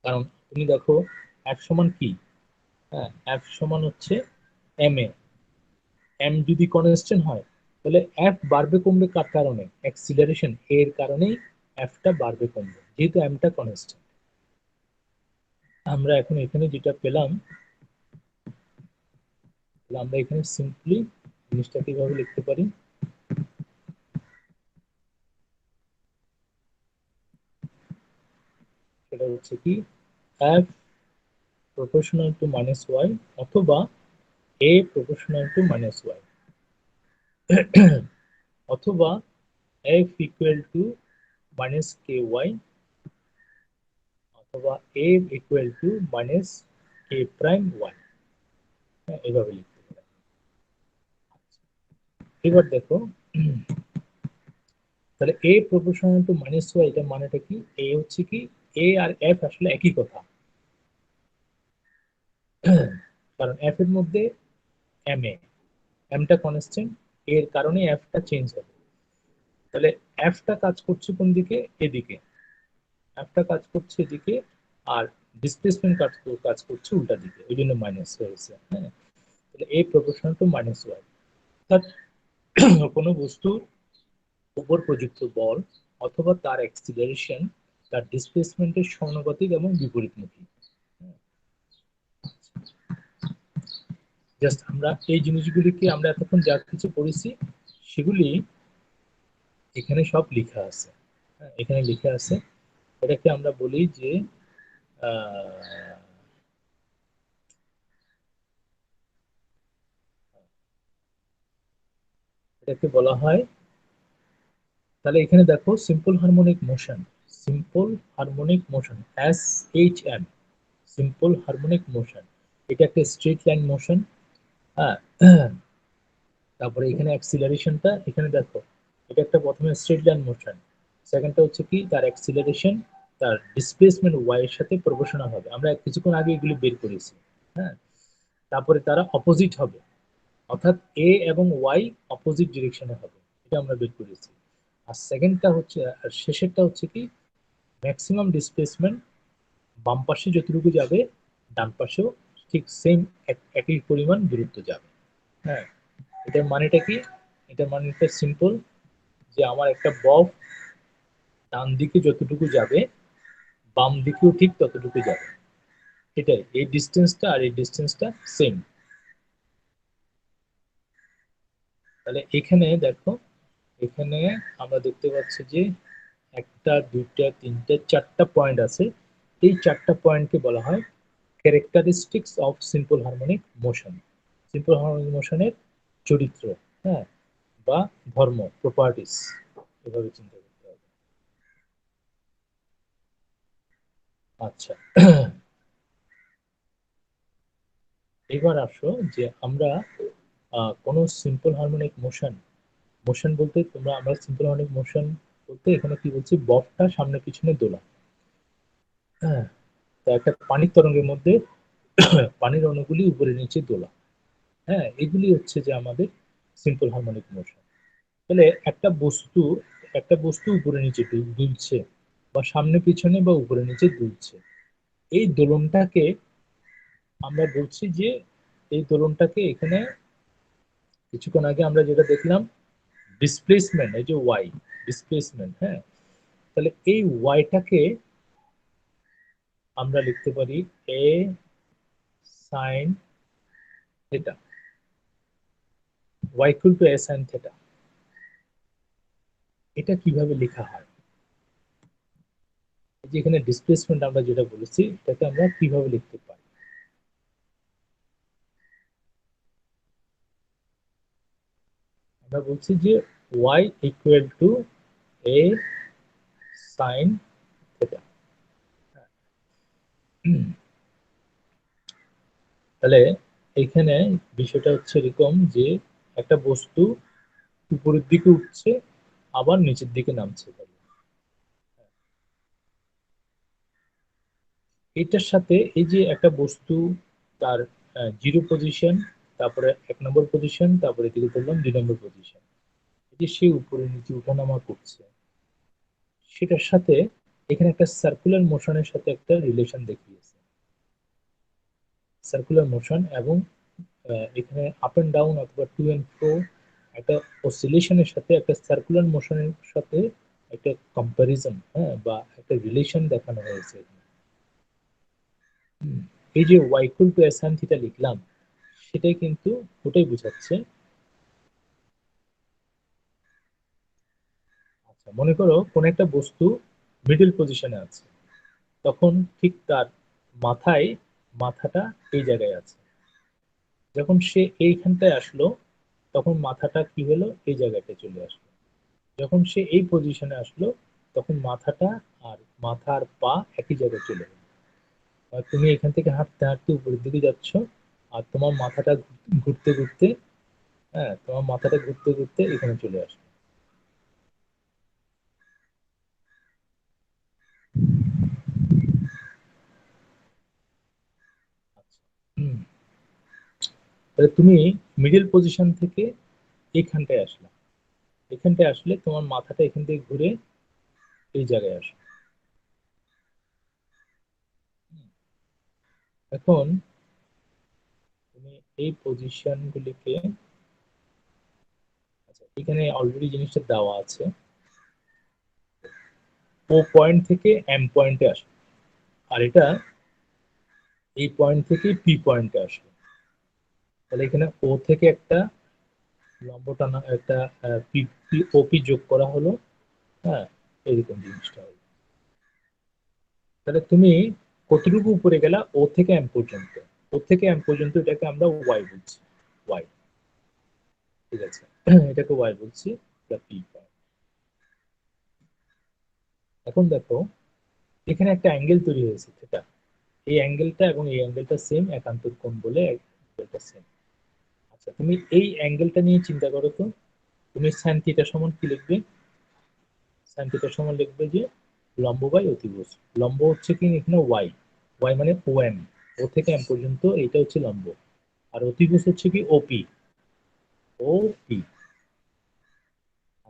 কারণ তুমি দেখো এফ সমান কি, হ্যাঁ এফ সমান হচ্ছে এম এ। এম যদি কনস্ট্যান্ট হয় তাহলে এফ বাড়বে কমবে কার কারণে? অ্যাক্সিলারেশন এর কারণেই এফটা বাড়বে কমবে, যেহেতু এমটা কনস্ট্যান্ট। আমরা এখন এখানে যেটা পেলাম, আমরা এখানে সিম্পলি জিনিসটা কিভাবে লিখতে পারি, সেটা হচ্ছে কি F proportional to minus Y, অথবা A proportional to minus Y, অথবা F equal to minus K Y, অথবা A equal to minus K prime Y. এইভাবে লিখতে পারি। এবার দেখো তাহলে A proportional to minus Y, এটা মানেটা কি? এ হচ্ছে কি এ আর এফ আসলে একই কথা, কারণ এফ এর মধ্যে এম এ, এমটা কনস্ট্যান্ট, এর কারণে এফটা চেঞ্জ হবে। তাহলে এফটা কাজ করছে কোন দিকে? এদিকে। এফটা কাজ করছে এদিকে, আর ডিসপ্লেসমেন্ট কাজ করছে উল্টা দিকে, ওই জন্য মাইনাস হয়েছে। হ্যাঁ, তাহলে A proportional to minus Y. অর্থাৎ কোনো বস্তুর উপর প্রযুক্ত বল অথবা তার অ্যাক্সিলারেশন তার ডিসপ্লেসমেন্টের সমানুপাতিক এবং বিপরীতমুখী। জাস্ট আমরা এই জিনিসগুলিকে আমরা এতক্ষণ যা কিছু পড়েছি সেগুলি এখানে সব লেখা আছে। এখানে লেখা আছে, এটাকে আমরা বলি যে এটাকে বলা হয়, তাহলে এখানে দেখো simple harmonic motion, simple harmonic motion s h m, simple harmonic motion, এটা একটা স্ট্রেট লাইন মোশন। হ্যাঁ, তারপরে এখানে অ্যাক্সিলারেশনটা এখানে দেখো, এটা একটা প্রথমে স্ট্রেট লাইন মোশন, সেকেন্ডটা হচ্ছে কি তার অ্যাক্সিলারেশন তার ডিসপ্লেসমেন্ট ওয়াই এর সাথে প্রপোর্শনাল হবে। আমরা কিছুক্ষণ আগে এগুলি বের করেছি। হ্যাঁ, তারপরে তারা অপোজিট হবে, অর্থাৎ এ এবং ওয়াই অপোজিট ডিরেকশনে হবে, এটা আমরা বের করেছি। আর সেকেন্ডটা হচ্ছে, আর শেষেরটা হচ্ছে কি ম্যাক্সিমাম ডিসপ্লেসমেন্ট বাম পাশে যতটুকু যাবে ডান পাশেও ঠিক সেম একই পরিমাণ দূরত্ব যাবে। হ্যাঁ, এটার মানেটা কি? এটার মানেটা সিম্পল, যে আমার একটা বব ডান দিকে যতটুকু যাবে বাম দিকেও ঠিক ততটুকু যাবে। এটাই, এই ডিস্টেন্সটা আর এই ডিস্টেন্সটা সেম। তাহলে এখানে দেখো, এখানে আমরা দেখতে পাচ্ছি যে একটা, দুইটা, তিনটা, চারটা পয়েন্ট আছে। এই চারটা পয়েন্টকে বলা হয় characteristics of simple harmonic motion. Simple harmonic মোশনের চরিত্র, হ্যাঁ, বা ধর্ম, প্রপার্টিস, এভাবে চিন্তা করতে হবে। আচ্ছা, এবার আসো যে আমরা কোন সিম্পল হারমোনিক মোশন, মোশন বলতে আমরা সিম্পল হারমোনিক মোশন বলতে এখানে কি বলছি, ববটা সামনে পিছনে দোলা। হ্যাঁ, তা একটা পানির তরঙ্গের মধ্যে পানির অণুগুলি উপরে নিচে দোলা। হ্যাঁ, এগুলি হচ্ছে যে আমাদের সিম্পল হারমোনিক মোশন। তাহলে একটা বস্তু উপরে নিচে দুলছে, বা সামনে পিছনে বা উপরে নিচে দুলছে, এই দোলনটাকে আমরা বলছি যে, এই দোলনটাকে এখানে কিছুক্ষণ আগে আমরা যেটা দেখলাম ডিসপ্লেসমেন্ট, এই যে ওয়াই, ডিসপ্লেসমেন্ট। হ্যাঁ, তাহলে এই ওয়াইটাকে আমরা লিখতে পারি A sine theta, Y equal to A sine theta. এটা কিভাবে লেখা হয়? যে এখানে ডিসপ্লেসমেন্ট আমরা যেটা বলেছি, এটাকে আমরা কিভাবে লিখতে পারি? আমরা বলছি যে y equal to A sine theta. তাহলে এখানে বিষয়টা হচ্ছে এরকম যে একটা বস্তু উপরের দিকে উঠছে, আবার নিচের দিকে নামছে। এটার সাথে এই যে একটা বস্তু তার জিরো পজিশন, তারপরে 1 নম্বর পজিশন, তারপরে এদিকে বললাম 2 নম্বর পজিশন, এই যে সে উপরে নিচে উঠানামা করছে, সেটার সাথে এখানে একটা সার্কুলার মোশনের সাথে একটা রিলেশন দেখিয়েছে। সার্কুলার মোশন এবং এখানে আপ এন্ড ডাউন অথবা টু এন্ড ফ্রো, একটা অসিলেশনের সাথে একটা সার্কুলার মোশনের সাথে একটা কম্পারিজন, হ্যাঁ, বা একটা রিলেশন দেখানো হয়েছে। এই যে y equal to S sine theta লিখলাম, সেটাই কিন্তু ওটাই বোঝাচ্ছে। আচ্ছা, মনে করো কোন একটা বস্তু মিডল পজিশনে আছে, তখন ঠিক তার মাথায়, মাথাটা এই জায়গায় আছে। যখন সে এইখানটায় আসলো, তখন মাথাটা কি হলো, এই জায়গাটায় চলে আসলো। যখন সে এই পজিশনে আসলো, তখন মাথাটা আর মাথা আর পা একই জায়গায় চলে গেল। আর তুমি এখান থেকে হাঁটতে হাঁটতে উপরের দিকে যাচ্ছ, আর তোমার মাথাটা ঘুরতে ঘুরতে, হ্যাঁ, তোমার মাথাটা ঘুরতে ঘুরতে এখানে চলে আসলো। আচ্ছা, তাহলে তুমি মিডল পজিশন থেকে এইখানটায় আসলে, এখানটায় আসলে তোমার মাথাটা এখান থেকে ঘুরে এই জায়গায় আসে। এখন তুমি এই পজিশন গুলিকে, আচ্ছা এখানে অলরেডি জিনিসটা দেওয়া আছে, ও পয়েন্ট থেকে এম পয়েন্টে আসে, আর এটা এই পয়েন্ট থেকে পি পয়েন্টে আসে। তাহলে এখানে ও থেকে একটা লম্ব টানা, একটা ওপি যোগ করা হলো। হ্যাঁ, এরকম জিনিসটা হলো। তাহলে তুমি কতটুকু উপরে গেলা, ও থেকে এম পর্যন্ত, ও থেকে এম পর্যন্ত, এটাকে আমরা ওয়াই বলছি, ওয়াই। ঠিক আছে, এটাকে ওয়াই বলছি, এটা পি পয়েন্ট। এখন দেখো, এখানে একটা অ্যাঙ্গেল তৈরি হয়েছে থিটা, এই অ্যাঙ্গেলটা এবং এই অ্যাঙ্গেলটা সেম, একান্তর কোণ বলে অ্যাঙ্গেলটা সেম। আচ্ছা, তুমি এই অ্যাঙ্গেলটা নিয়ে চিন্তা করো তো, তুমি সাইন থিটা সমান কি লিখবে? সাইন থিটা সমান লিখবে যে লম্ব বাই অতিভুজ। লম্ব হচ্ছে কি এখানে ওয়াই, ওয়াই মানে ও এম, ও থেকে এম পর্যন্ত, এইটা হচ্ছে লম্ব। আর অতিভুজ হচ্ছে কি ওপি, ওপি।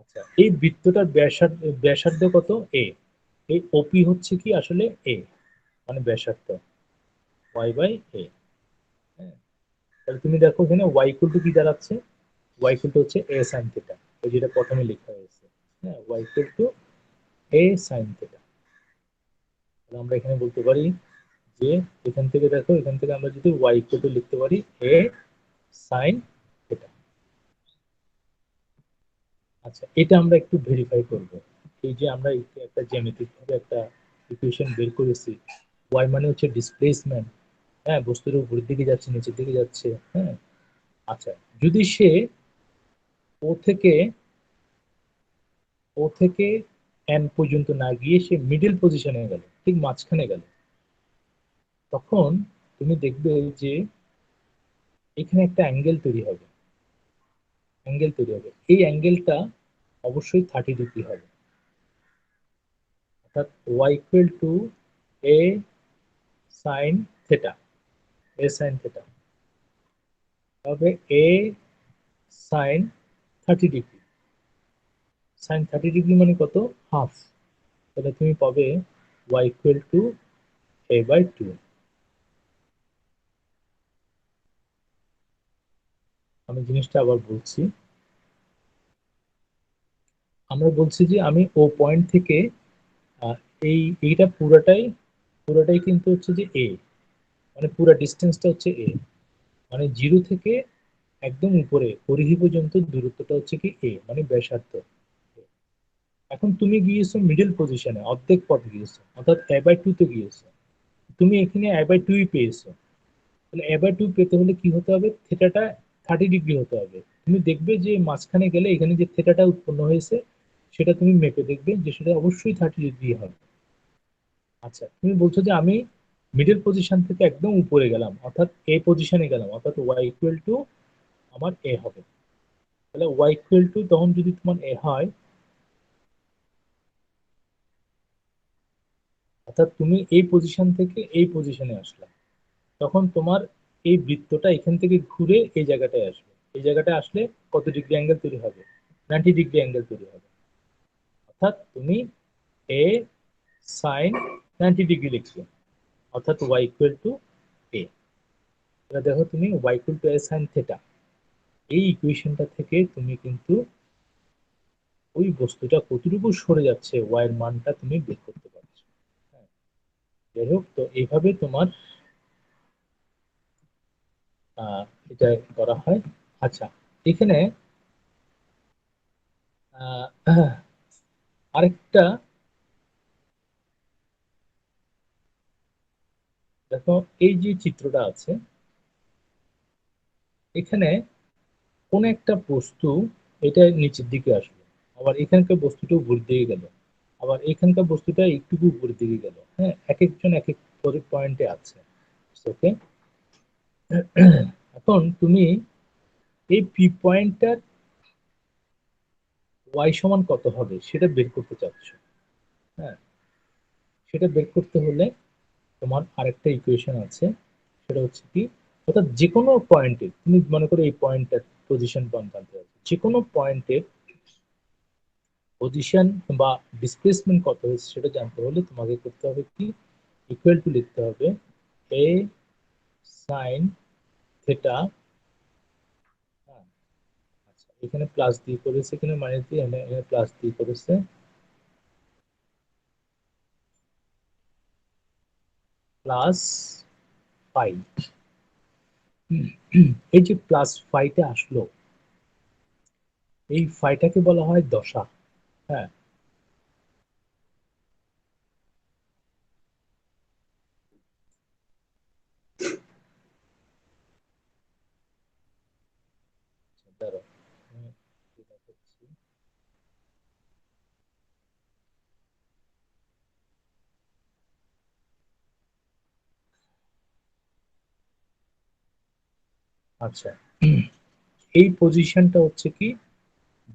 আচ্ছা, এই বৃত্তটার ব্যাসার্ধ কত? এ। এই ওপি হচ্ছে কি আসলে এ। মানে ব্যাসার্ধ ওয়াই বাই এ। হ্যাঁ, তাহলে তুমি দেখো এখানে ওয়াই ইকুয়াল টু কি দাঁড়াচ্ছে, ওয়াই ইকুয়াল টু হচ্ছে এ সাইন থিটা, ওই যেটা প্রথমে লেখা হয়েছে। হ্যাঁ, y equal to A sine theta. তাহলে আমরা এখানে বলতে পারি যে এখান থেকে দেখো, এখান থেকে আমরা যদি ওয়াই ইকুয়াল টু লিখতে পারি এ সাইন থিটা। আচ্ছা, এটা আমরা একটু ভেরিফাই করব। এই যে আমরা একটা জ্যামিতিক ভাবে একটা ইকুয়েশন বের করেছি, ওয়াই মানে হচ্ছে ডিসপ্লেসমেন্ট। হ্যাঁ, বস্তুর উপরের দিকে যাচ্ছে, নিচের দিকে যাচ্ছে। হ্যাঁ, আচ্ছা, যদি সে ও থেকে ও থেকে এন পর্যন্ত না গিয়ে সে মিডল পজিশনে গেল, ঠিক মাঝখানে গেল, তখন তুমি দেখবে যে এখানে একটা অ্যাঙ্গেল তৈরি হবে। অ্যাঙ্গেল তৈরি হবে, এই অ্যাঙ্গেলটা অবশ্যই 30 ডিগ্রি হবে। অর্থাৎ y equal to A sine theta, a sine theta হবে a sine 30 degree. Sine 30 degree মানে কত? হাফ। তাহলে তুমি পাবে y equal to a by two. আমি জিনিসটা আবার বলছি, আমরা বলছি যে আমি ও পয়েন্ট থেকে আহ, এই এইটা পুরোটাই পুরোটাই কিন্তু হচ্ছে যে এ, মানে পুরো ডিস্টেন্সটা হচ্ছে এ, মানে জিরো থেকে একদম উপরে পরিধি পর্যন্ত দূরত্বটা হচ্ছে কি এ, মানে ব্যাসার্ধ। এখন তুমি গিয়েছো মিডল পজিশনে, অর্ধেক পথ গিয়েছো, অর্থাৎ এ বাই টু তে গিয়েছো। তুমি এখানে এ বাই টুই পেয়েছো। তাহলে এ বাই টু পেতে হলে কি হতে হবে? থেটাটা 30 ডিগ্রি হতে হবে। তুমি দেখবে যে মাঝখানে গেলে এখানে যে থেটাটা উৎপন্ন হয়েছে, সেটা তুমি মেপে দেখবে যে সেটা অবশ্যই 30 ডিগ্রি হবে। আচ্ছা, তুমি বলছো যে আমি মিডল পজিশন থেকে একদম উপরে গেলাম, অর্থাৎ এ পজিশনে গেলাম, অর্থাৎ ওয়াই ইকুয়াল টু আমার এ হবে। তাহলে ওয়াই ইকুয়াল টু তখন যদি তোমার এ হয়, অর্থাৎ তুমি এই পজিশন থেকে এই পজিশনে আসলে, তখন তোমার এই বৃত্তটা এখান থেকে ঘুরে এই জায়গাটায় আসবে। এই জায়গাটায় আসলে কত ডিগ্রি অ্যাঙ্গেল তৈরি হবে? 90 ডিগ্রি অ্যাঙ্গেল তৈরি হবে। অর্থাৎ তুমি এ সাইন 90 ডিগ্রি লিখছো, অর্থাৎ ওয়াই ইকুয়াল টু এ। এবার দেখো তুমি y equal to A sine theta, এই ইকুয়েশনটা থেকে তুমি কিন্তু ওই বস্তুটা কতটুকু সরে যাচ্ছে ওয়াই এর মানটা তুমি বের করতে পারছো। হ্যাঁ, যাই হোক, তো এইভাবে তোমার এটা করা হয়। আচ্ছা, এখানে আরেকটা দেখো, এই যে চিত্রটা আছে, এখানে কোন একটা বস্তু এটা নিচের দিকে আসলো, আবার এখানকার বস্তুটা উপরের দিকে গেল, আবার এখানকার বস্তুটা একটু উপরের দিকে গেল। হ্যাঁ, এক একজন এক এক পয়েন্টে আছে। ওকে, এখন তুমি এই পি পয়েন্টটার ওয়াই সমান কত হবে সেটা বের করতে চাচ্ছ। হ্যাঁ, সেটা বের করতে হলে তোমার আরেকটা ইকুয়েশন আছে, সেটা হচ্ছে কি, অর্থাৎ যে কোনো পয়েন্টে তুমি মনে করো এই পয়েন্টটার পজিশন জানতে হবে, যে কোনো পয়েন্টের পজিশন বা ডিসপ্লেসমেন্ট কত হয়েছে সেটা জানতে হলে তোমাকে করতে হবে কি, ইকুয়াল টু লিখতে হবে এ সাইন থেটা। আচ্ছা, এখানে প্লাস দিয়ে করেছে, এখানে মাইনাস দিয়ে, এখানে প্লাস দিয়ে করেছে, প্লাস ফাইভ। এই যে প্লাস ফাইভটা আসলো, এই ফাইটাকে বলা হয় দশা। হ্যাঁ, দাঁড়াও, আমি এটা করছি। আচ্ছা, এই পজিশনটা হচ্ছে কি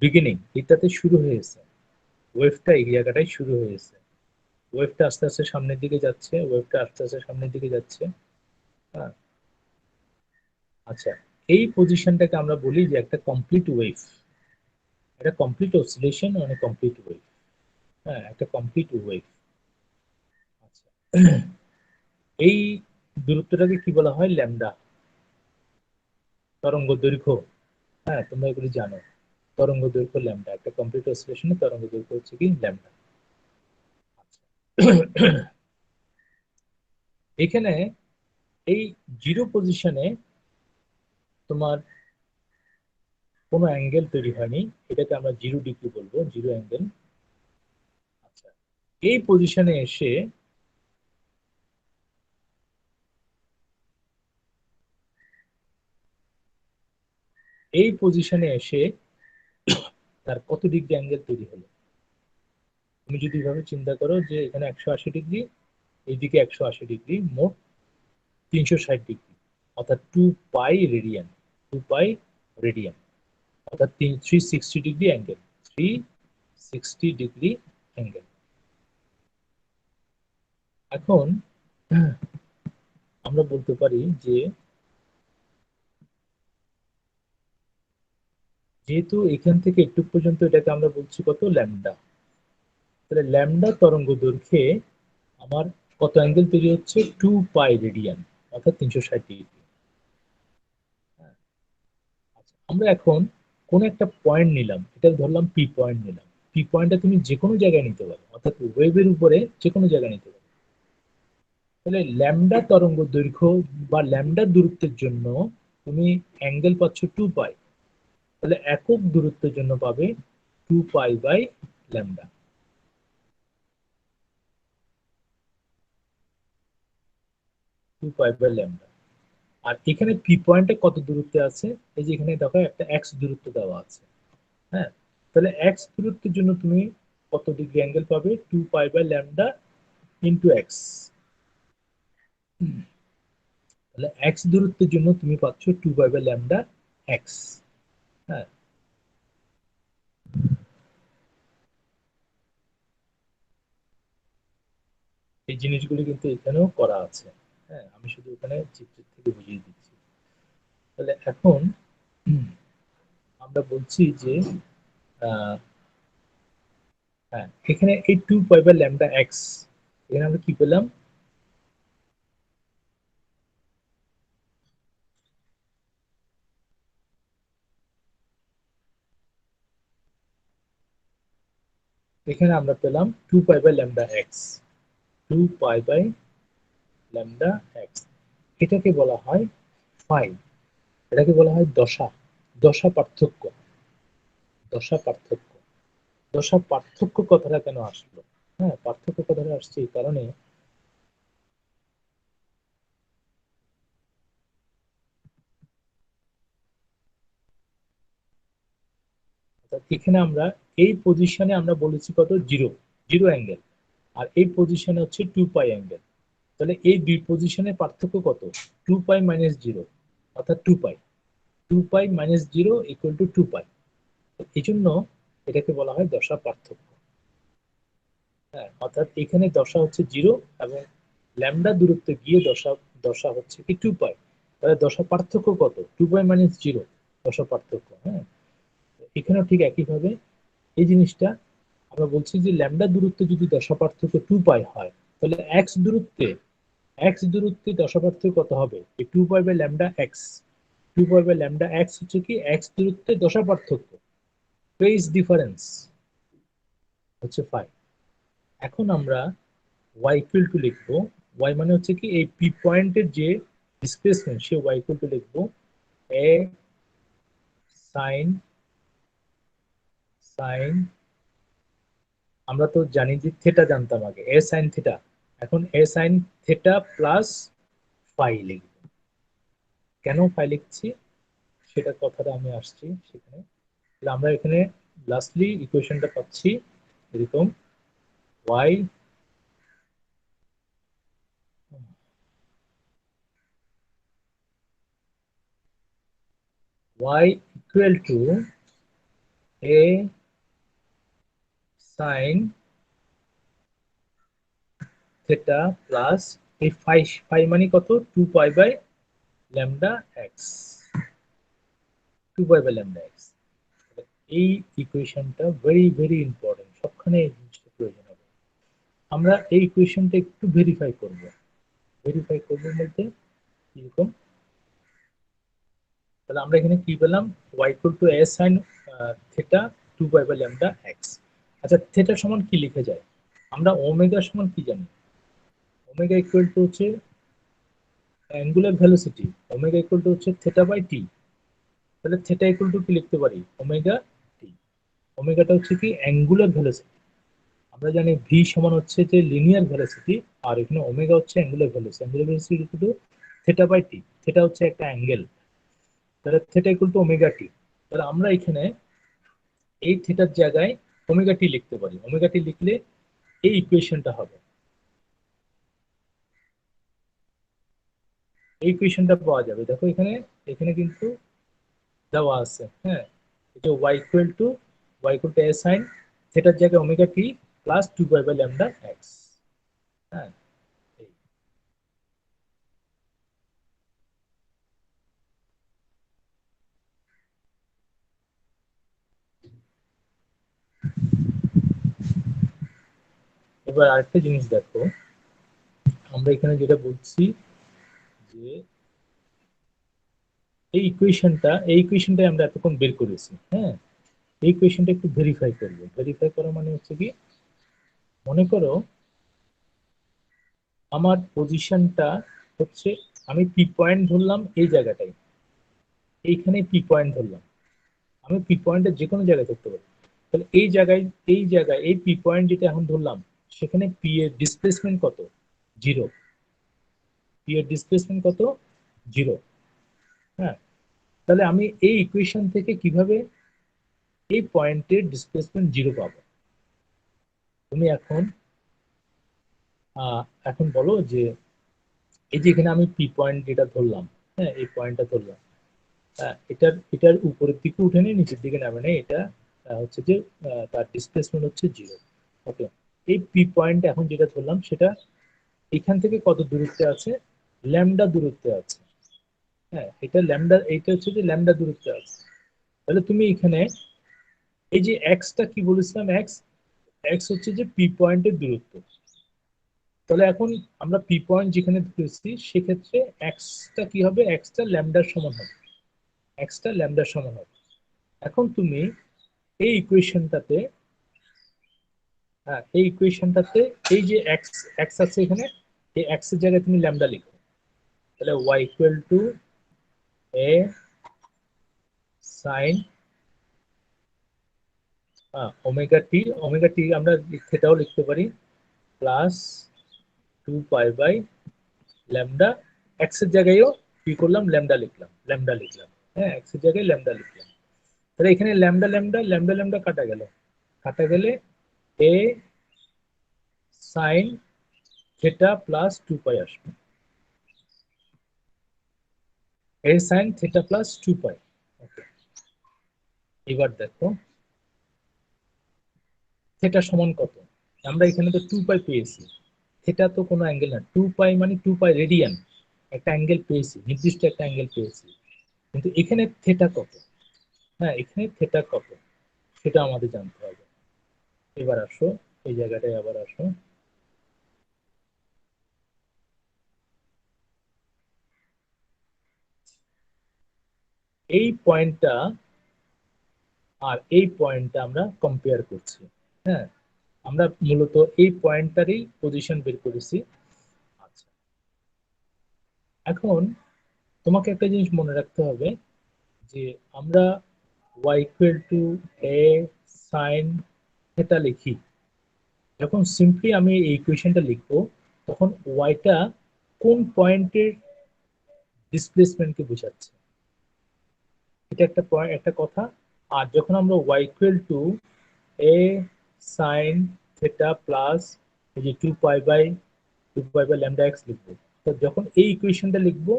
বিগিনিং, এটাতে শুরু হয়েছে, ওয়েভটা এই জায়গাটায় শুরু হয়েছে, ওয়েভটা আস্তে আস্তে সামনের দিকে যাচ্ছে, ওয়েভটা আস্তে আস্তে সামনের দিকে যাচ্ছে। হ্যাঁ, আচ্ছা, এই পজিশনটাকে আমরা বলি যে একটা কমপ্লিট ওয়েভ, এটা কমপ্লিট অসিলেশন মানে কমপ্লিট ওয়েভ। হ্যাঁ, একটা কমপ্লিট ওয়েভ। আচ্ছা, এই দূরত্বটাকে কি বলা হয়? ল্যামডা, তরঙ্গ দৈর্ঘ্য। হ্যাঁ, তোমরা এগুলি জানো। তরঙ্গ দৈর্ঘ্য ল্যামডা, একটা কম্পিউটার অসিলেশনে তরঙ্গ দৈর্ঘ্য হচ্ছে কি ল্যামডা। এখানে এই জিরো পজিশনে তোমার কোনো অ্যাঙ্গেল তৈরি হয়নি, এটাকে আমরা 0 ডিগ্রি বলবো, জিরো অ্যাঙ্গেল। আচ্ছা, এই পজিশনে এসে তার কত ডিগ্রি অ্যাঙ্গেল তৈরি হলো? তুমি যদি এভাবে চিন্তা করো যে এখানে 180 ডিগ্রি, এইদিকে 180 ডিগ্রি, মোট 360 ডিগ্রি, অর্থাৎ 2 পাই রেডিয়ান, 2 পাই রেডিয়ান, অর্থাৎ 360 ডিগ্রি অ্যাঙ্গেল, 360 ডিগ্রি অ্যাঙ্গেল। এখন আমরা বলতে পারি যে যেহেতু এখান থেকে একটু পর্যন্ত এটাকে আমরা বলছি কত? ল্যামডা। তাহলে ল্যামডা তরঙ্গ দৈর্ঘ্যে আমার কত অ্যাঙ্গেল তৈরি হচ্ছে? 2 পাই রেডিয়ান, অর্থাৎ 360 ডিগ্রি। আচ্ছা, আমরা এখন কোন একটা পয়েন্ট নিলাম, এটা ধরলাম পি পয়েন্ট নিলাম। পি পয়েন্টটা তুমি যে কোনো জায়গায় নিতে পারো, অর্থাৎ ওয়েভের উপরে যে কোনো জায়গায় নিতে পারো। তাহলে ল্যামডা তরঙ্গ দৈর্ঘ্য বা ল্যামডা দূরত্বের জন্য তুমি অ্যাঙ্গেল পাচ্ছ 2 পাই। তাহলে একক দূরত্বের জন্য পাবে 2 পাই/ল্যামডা। 2 পাই/ল্যামডা। আর এখানে পি পয়েন্টে কত দূরত্বে আছে? এই যে এখানে দেখো একটা এক্স দূরত্ব দেওয়া আছে। হ্যাঁ, তাহলে এক্স দূরত্বের জন্য তুমি কত ডিগ্রি অ্যাঙ্গেল পাবে? 2 পাই/ল্যামডা ইন্টু এক্স। তাহলে এক্স দূরত্বের জন্য তুমি পাচ্ছ 2 পাই/ল্যামডা এক্স। হ্যাঁ, এই জিনিসগুলো কিন্তু এখানেও করা আছে। হ্যাঁ, আমি শুধু এখানে চিত্র থেকে বুঝিয়ে দিচ্ছি। তাহলে এখন আমরা বলছি যে আহ, হ্যাঁ, এখানে এই 2 পাই/ল্যামডা এক্স, এখানে আমরা কি পেলাম? এখানে আমরা পেলাম 2 পাই/ল্যামডা এক্স। 2 পাই/ল্যামডা এক্স, এটাকে বলা হয় ফাই। এটাকে বলা হয় দশা, দশা পার্থক্য। দশা পার্থক্য, দশা পার্থক্য কথাটা কেন আসলো? হ্যাঁ, পার্থক্য কথাটা আসছে এই কারণে, এখানে আমরা এই পজিশনে আমরা বলেছি কত? Zero, zero angle. আর এই পজিশনে হচ্ছে 2 পাই অ্যাঙ্গেল। তাহলে এই দুই পজিশনের পার্থক্য কত? 2 পাই - 0, অর্থাৎ 2 পাই। 2 পাই - 0 = 2 পাই। এই জন্য এটাকে বলা হয় দশা পার্থক্য। হ্যাঁ, অর্থাৎ এখানে দশা হচ্ছে 0 এবং ল্যামডা দূরত্বে গিয়ে দশা, দশা হচ্ছে কি 2 পাই। তাহলে দশা পার্থক্য কত? 2 পাই - 0 দশা পার্থক্য। হ্যাঁ, এখানেও ঠিক একইভাবে এই জিনিসটা আমরা বলছি যে ল্যামডা দূরত্বে যদি দশা পার্থক্য 2 পাই হয়, তাহলে এক্স দূরত্বে দশা পার্থক্য কত হবে? এই 2 পাই/ল্যামডা এক্স। 2 পাই/ল্যামডা এক্স হচ্ছে কি এক্স দূরত্বে দশা পার্থক্য, ফেজ ডিফারেন্স হচ্ছে ফাই। এখন আমরা y = লিখবো, y মানে হচ্ছে কি এই পি পয়েন্টের যে ডিসপ্লেসমেন্ট, সে y লিখবো এ সাইন, সাইন, আমরা তো জানি যে থেটা জানতাম আগে, এ সাইন থেটা। এখন এ সাইন থেটা প্লাস ফাই লিখব। কেন ফাই লিখছি সেটা কথাটা আমি আসছি সেখানে। তাহলে আমরা এখানে লাস্টলি ইকুয়েশনটা পাচ্ছি এরকম, y y = a sign theta plus এই ফাই, ফাই মানে কত? 2 পাই/ল্যামডা এক্স। 2 পাই/ল্যামডা এক্স। এই ইকুয়েশনটা ভেরি ভেরি ইম্পর্টেন্ট, সবখানে এই জিনিসটা প্রয়োজন হবে। আমরা এই ইকুয়েশনটা একটু ভেরিফাই করব। ভেরিফাই করবো বলতে এরকম, তাহলে আমরা এখানে কি পেলাম, y equal to a sin theta 2 pi by lambda x। আচ্ছা থিটা সমান কি লিখে যায়, আমরা ওমেগা সমান কি জানি, ওমেগা ইকুয়াল টু হচ্ছে angular velocity, omega equal to হচ্ছে থিটা বাই টি। তাহলে থিটা ইকুয়াল টু কি লিখতে পারি, ওমেগা টি। ওমেগাটা হচ্ছে কি অ্যাঙ্গুলার ভেলোসিটি, আমরা জানি ভি সমান হচ্ছে যে লিনিয়ার ভেলোসিটি, আর এখানে ওমেগা হচ্ছে angular velocity. Angular velocity equal to theta by t, theta হচ্ছে একটা অ্যাঙ্গেল, তাহলে theta equal to omega t. তাহলে আমরা এখানে এই থিটার জায়গায় ওমেগা টি লিখতে পারি, ওমেগা টি লিখলে এই ইকুয়েশনটা হবে, এই ইকুয়েশনটা পাওয়া যাবে। দেখো এখানে, এখানে কিন্তু দেওয়া আছে, হ্যাঁ, এটা y equal to a sin থিটার জায়গায় omega t plus 2 pi by lambda x। হ্যাঁ, এই। এবার আরেকটা জিনিস দেখো, আমরা এখানে যেটা বলছি যে এই ইকুয়েশনটাই আমরা এতক্ষণ বের করেছি, হ্যাঁ, এই ইকুয়েশনটা একটু ভেরিফাই করবো। ভেরিফাই করা মানে হচ্ছে কি, মনে করো আমার পজিশনটা হচ্ছে, আমি পি পয়েন্ট ধরলাম এই জায়গাটাই, এইখানে পি পয়েন্ট ধরলাম, আমি পি পয়েন্টের যে কোনো জায়গায় ধরতে পারি। তাহলে এই জায়গায়, এই জায়গায় এই পি পয়েন্ট যেটা এখন ধরলাম, সেখানে পি এর ডিসপ্লেসমেন্ট কত, জিরো। পি এর ডিসপ্লেসমেন্ট কত, জিরো। হ্যাঁ, তাহলে আমি এই ইকুয়েশন থেকে কিভাবে এই পয়েন্টের ডিসপ্লেসমেন্ট জিরো পাবো, তুমি এখন এখন বলো যে এই যে এখানে আমি পি পয়েন্ট যেটা ধরলাম, হ্যাঁ এই পয়েন্টটা ধরলাম, এটার এটার উপরের দিকে উঠে নিয়ে নিচের দিকে নামে নেই, এটা হচ্ছে যে তার ডিসপ্লেসমেন্ট হচ্ছে জিরো। ওকে, এই পি পয়েন্ট এখন যেটা ধরলাম সেটা এখান থেকে কত দূরত্বে আছে, ল্যামডা দূরত্বে আছে। হ্যাঁ, এটা ল্যামডা, এইটা হচ্ছে যে ল্যামডা দূরত্বে আছে। তাহলে তুমি এখানে এই যে এক্সটা কি বলেছিলাম, এক্স, এক্স হচ্ছে যে পি পয়েন্টের দূরত্ব। তাহলে এখন আমরা পি পয়েন্ট যেখানে ধরেছি সেক্ষেত্রে এক্সটা কি হবে, এক্সটা ল্যামডার সমান হবে, এক্সটা ল্যামডার সমান হবে। এখন তুমি এই ইকুয়েশনটাতে, হ্যাঁ এই ইকুয়েশনটাতে এই যে এক্স, এক্স আছে এখানে, এই এক্স এর জায়গায় তুমি ল্যামডা লিখো, তাহলে y equal to a sin omega T আমরা থেটাও লিখতে পারি, plus 2 pi by lambda, X এর জায়গায়ও কি করলাম, ল্যামডা লিখলাম, ল্যামডা লিখলাম, হ্যাঁ এক্স এর জায়গায় ল্যামডা লিখলাম। তাহলে এখানে ল্যামডা ল্যামডা ল্যামডা ল্যামডা কাটা গেল, কাটা গেলে a sin থেটা প্লাস 2 পাই আসবে, a sin থেটা প্লাস 2 পাই। ওকে, এবার দেখো থেটা সমান কত, আমরা এখানে তো 2 পাই পেয়েছি, থেটা তো কোনো অ্যাঙ্গেল না, 2 পাই মানে 2 পাই রেডিয়ান, একটা অ্যাঙ্গেল পেয়েছি, নির্দিষ্ট একটা অ্যাঙ্গেল পেয়েছি, কিন্তু এখানে থেটা কত, হ্যাঁ এখানে থেটা কত সেটা আমাদের জানতে হবে। এবার আসো এই জায়গাটায়, আবার আসো, এই পয়েন্টটা আর এই পয়েন্টটা আমরা কম্পেয়ার করছি, হ্যাঁ আমরা মূলত এই পয়েন্টটারই পজিশন বের করেছি। আচ্ছা, এখন তোমাকে একটা জিনিস মনে রাখতে হবে যে আমরা y equal to a sin theta লিখি, যখন সিম্পলি আমি এই ইকুয়েশনটা লিখবো তখন ওয়াইটা কোন পয়েন্টের ডিসপ্লেসমেন্টকে বোঝাচ্ছে, এটা একটা পয়েন্ট, একটা কথা। আর যখন আমরা y equal to a sin theta plus এই যে 2 পাই বাই ল্যামডা এক্স লিখবো, তো যখন এই ইকুয়েশনটা লিখবো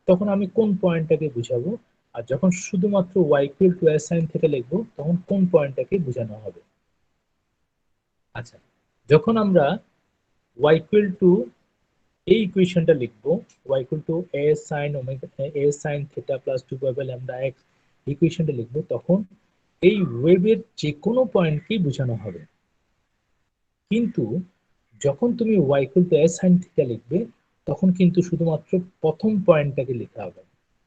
তখন আমি কোন পয়েন্টটাকে বুঝাবো, আর যখন শুধুমাত্র y equal to a sin theta লিখবো তখন কোন পয়েন্টটাকে বোঝানো হবে। আচ্ছা, যখন আমরা y ইকুয়াল টু এই ইকুয়েশনটা লিখবো, y equal to a sin theta plus 2 pi by lambda X ইকুয়েশনটা লিখবো, তখন এই ওয়েভের যে কোনো পয়েন্টকেই বোঝানো হবে। কিন্তু যখন তুমি y equal to a sin theta লিখবে তখন কিন্তু শুধুমাত্র প্রথম পয়েন্টটাকে লিখতে হবে।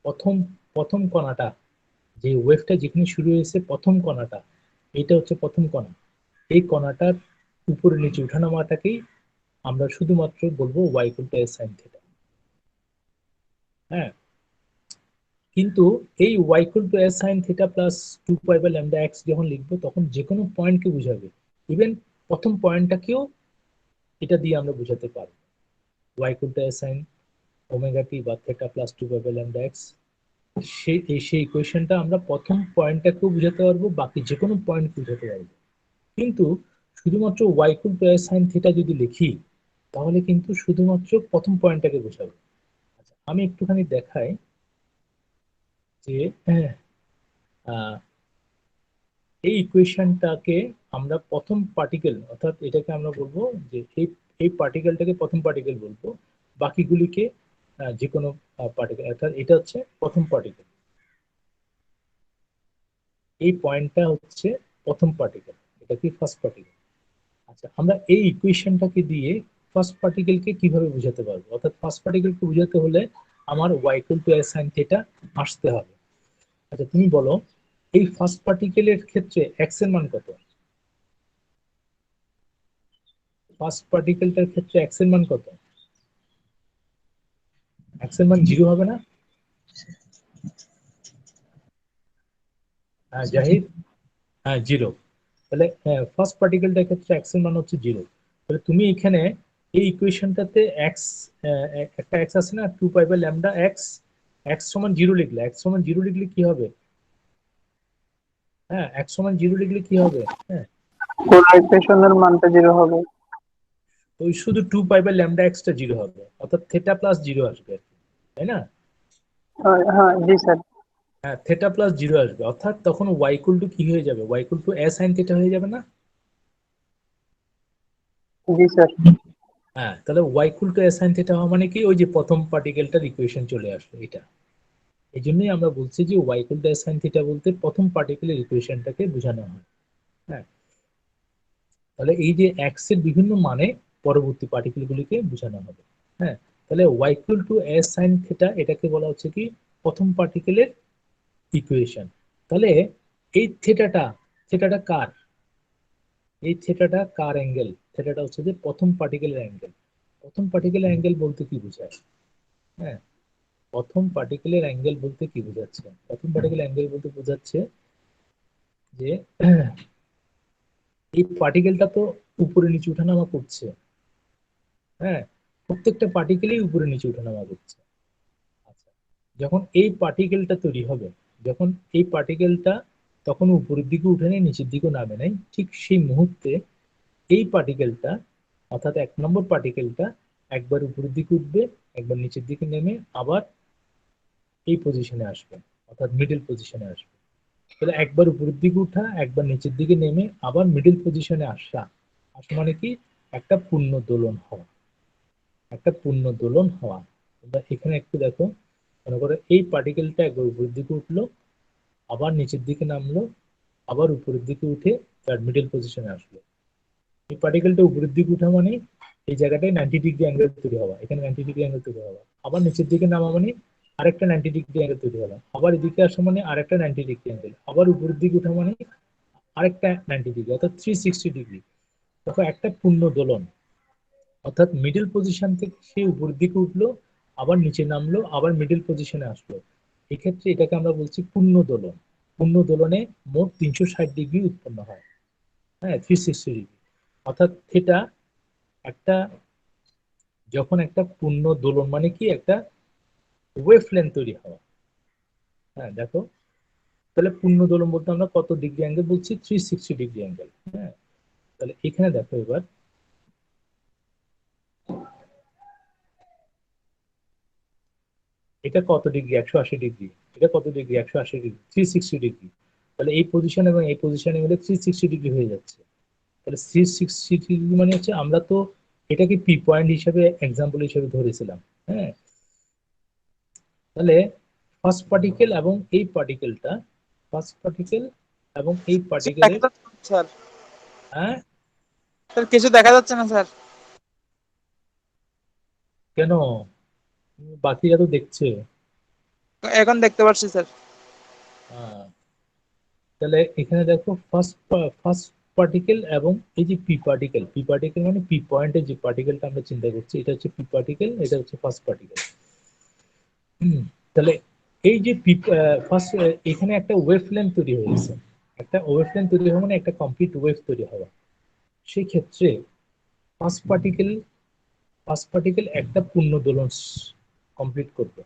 প্রথম প্রথম কণাটা, যে ওয়েভটা যেখানে শুরু হয়েছে প্রথম কণাটা, এটা হচ্ছে প্রথম কণা। এই কণাটার উপরে নিচে উঠানামাটাকেই আমরা শুধুমাত্র বলবো y = s sin θ। হ্যাঁ, কিন্তু এই y = s sin θ plus 2π/λx যখন লিখবো তখন যে কোনো পয়েন্টকে বুঝাবে। ইভেন প্রথম পয়েন্টটাকেও এটা দিয়ে আমরা বুঝাতে পারবো, y = s sin ωt বা θ প্লাস 2π/λx। সেই ইকুয়েশনটা আমরা প্রথম পয়েন্টটাকেও বুঝাতে পারবো, বাকি যে কোনো পয়েন্ট বুঝাতে পারবো। কিন্তু শুধুমাত্র y = s sin θ যদি লিখি তাহলে কিন্তু শুধুমাত্র প্রথম পয়েন্টটাকে বোঝাবে। আচ্ছা, আমি একটুখানি দেখাই যে আহ, এই ইকুয়েশনটাকে আমরা প্রথম পার্টিকেল, অর্থাৎ এটাকে আমরা বলবো যে এই পার্টিকেলটাকে প্রথম পার্টিকেল বলবো, বাকিগুলিকে যে কোনো পার্টিকেল, অর্থাৎ এটা হচ্ছে প্রথম পার্টিকেল, এই পয়েন্টটা হচ্ছে প্রথম পার্টিকেল, এটা কি ফার্স্ট পার্টিকেল। আচ্ছা, আমরা এই ইকুয়েশনটাকে দিয়ে ফার্স্ট পার্টিকেলকে কিভাবে বোঝাতে পারবো, অর্থাৎ ফার্স্ট পার্টিকেলকে বোঝাতে হলে আমার y = s sin θ আসতে হবে। আচ্ছা, তুমি বলো এই ফার্স্ট পার্টিকেলের ক্ষেত্রে x এর মান কত? ফার্স্ট পার্টিকেলটার ক্ষেত্রে x এর মান কত? x এর মান 0 হবে না? হ্যাঁ জাহিদ, হ্যাঁ 0। তাহলে ফার্স্ট পার্টিকেলটার ক্ষেত্রে x এর মান হচ্ছে 0। তাহলে তুমি এখানে এই ইকুয়েশনটাতে x, একটা x আছে না, 2π/λx, x সমান 0 লিখলে, x সমান 0 লিখলে কি হবে? হ্যাঁ, x সমান 0 লিখলে কি হবে? হ্যাঁ, কোন ইকুয়েশনের মানটা 0 হবে? ওই শুধু 2π/λx টা 0 হবে, অর্থাৎ থেটা প্লাস 0 আসবে, তাই না? হ্যাঁ জি স্যার। হ্যাঁ, থেটা প্লাস 0 আসবে, অর্থাৎ তখন y = কি হয়ে যাবে? y = s sin θ হয়ে যাবে না? জি স্যার। হ্যাঁ, তাহলে y = s sin θ হওয়া মানে কি, ওই যে প্রথম পার্টিকেলটার ইকুয়েশন চলে আসলো এটা। এই জন্যই আমরা বলছি যে y = s sin θ বলতে প্রথম পার্টিকেলের ইকুয়েশনটাকে বোঝানো হয়। হ্যাঁ, তাহলে এই যে x এর বিভিন্ন মানে পরবর্তী পার্টিকেলগুলিকে বোঝানো হবে। হ্যাঁ, তাহলে y = s sin θ এটাকে বলা হচ্ছে কি প্রথম পার্টিকেলের ইকুয়েশন। তাহলে এই থেটাটা, থেটাটা কার? এই থেটাটা কার অ্যাঙ্গেল? থেটাটা হচ্ছে যে প্রথম পার্টিকেলের অ্যাঙ্গেল। প্রথম পার্টিকেলের অ্যাঙ্গেল বলতে কি বোঝায়? হ্যাঁ, প্রথম পার্টিকেলের অ্যাঙ্গেল বলতে কি বোঝাচ্ছে? প্রথম পার্টিকেল অ্যাঙ্গেল বলতে বোঝাচ্ছে যে এই পার্টিকেলটা তো উপরে নিচে ওঠানামা করছে। হ্যাঁ, প্রত্যেকটা পার্টিকেলই উপরে নিচে ওঠানামা করছে। আচ্ছা, যখন এই পার্টিকেলটা তৈরি হবে, যখন এই পার্টিকেলটা তখন উপরের দিকে উঠে নেই, নিচের দিকে নামে নাই, ঠিক সেই মুহূর্তে এই পার্টিকেলটা, অর্থাৎ 1 নম্বর পার্টিকেলটা একবার উপরের দিকে উঠবে, একবার নিচের দিকে নেমে আবার এই পজিশনে আসবে, অর্থাৎ মিডল পজিশনে আসবে। তাহলে একবার উপরের দিকে উঠা, একবার নিচের দিকে নেমে আবার মিডল পজিশনে আসা, আসা মানে কি একটা পূর্ণ দোলন হওয়া, একটা পূর্ণ দোলন হওয়া। তোমরা এখানে একটু দেখো, মনে করো এই পার্টিকেলটা একবার উপরের দিকে উঠলো, আবার নিচের দিকে নামলো, আবার উপরের দিকে উঠে তার মিডল পজিশনে আসলো। এই পার্টিকেলটা উপরের দিকে উঠা মানে এই জায়গাটায় 90° অ্যাঙ্গেল তৈরি হওয়া, এখানে 90° অ্যাঙ্গেল তৈরি হওয়া, আবার নিচের দিকে নামা মানে আরেকটা 90° অ্যাঙ্গেল তৈরি হলো, আবার এদিকে আসা মানে আরেকটা 90° অ্যাঙ্গেল, আবার উপরের দিকে উঠা মানে আরেকটা 90°, অর্থাৎ 360°। দেখো একটা পূর্ণ দোলন, অর্থাৎ মিডল পজিশন থেকে সে উপরের দিকে উঠলো, আবার নিচে নামলো, আবার মিডল পজিশনে আসলো। এক্ষেত্রে এটাকে আমরা বলছি পূর্ণ দোলন। পূর্ণ দোলনে মোট 360° উৎপন্ন হয়। হ্যাঁ, 360°, অর্থাৎ থিটা একটা, যখন একটা পূর্ণ দোলন মানে কি একটা ওয়েভ লেন্থ তৈরি হওয়া। হ্যাঁ দেখো, তাহলে পূর্ণ দোলন বলতে আমরা কত ডিগ্রি অ্যাঙ্গেল বলছি? 360° অ্যাঙ্গেল। হ্যাঁ, তাহলে এখানে দেখো এবার এটা কত ডিগ্রি? 180°। এটা কত ডিগ্রি? 180°, 360°। তাহলে এই পজিশন এবং এই পজিশনে মিলে 360° হয়ে যাচ্ছে। তাহলে 360° মানে হচ্ছে, আমরা তো এটাকে পি পয়েন্ট হিসেবে এক্সাম্পল হিসেবে ধরেছিলাম। হ্যাঁ, তাহলে ফার্স্ট পার্টিকেল এবং এই পার্টিকেলটা, ফার্স্ট পার্টিকেল এবং এই পার্টিকেলের, স্যার হ্যাঁ স্যার কিছু দেখা যাচ্ছে না স্যার। কেন? বাকিরা তো দেখছে। এখন দেখতে পাচ্ছি স্যার। আহ, তাহলে এখানে দেখো ফার্স্ট ফার্স্ট পার্টিকেল এবং এই যে পি পার্টিকেল মানে পি পয়েন্টে যে পার্টিকেলটা আমরা চিন্তা করছি, এটা হচ্ছে পি পার্টিকেল, এটা হচ্ছে ফার্স্ট পার্টিকেল। তাহলে এই যে ফার্স্ট এখানে একটা ওয়েভ লেন্থ তৈরি হয়েছে, একটা ওয়েভ লেন্থ তৈরি হওয়া মানে একটা কমপ্লিট ওয়েভ তৈরি হওয়া। সেই ক্ষেত্রে ফার্স্ট পার্টিকেল ফার্স্ট পার্টিকেল একটা পূর্ণ দোলন কমপ্লিট করবে।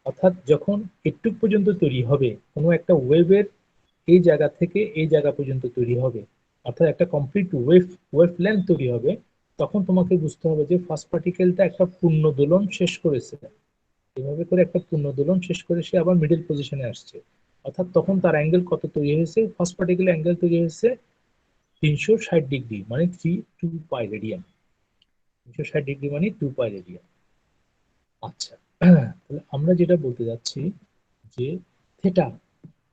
অর্থাৎ যখন একটু পর্যন্ত তৈরি হবে কোনো একটা ওয়েভের, এই জায়গা থেকে এই জায়গা পর্যন্ত তৈরি হবে, অর্থাৎ একটা কমপ্লিট ওয়েভ লেন্থ তৈরি হবে, তখন তোমাকে বুঝতে হবে যে ফার্স্ট পার্টিকেলটা একটা পূর্ণ দোলন শেষ করেছে। এভাবে করে একটা পূর্ণ দোলন শেষ করে সে আবার মিডল পজিশনে আসছে। অর্থাৎ তখন তার অ্যাঙ্গেল কত তৈরি হয়েছে? ফার্স্ট পার্টিকেল অ্যাঙ্গেল তৈরি হয়েছে 360 ডিগ্রি, মানে 2 পাই রেডিয়ান। 360 ডিগ্রি মানে 2 পাই রেডিয়ান। আচ্ছা, তাহলে আমরা যেটা বলতে যাচ্ছি যে থেটা,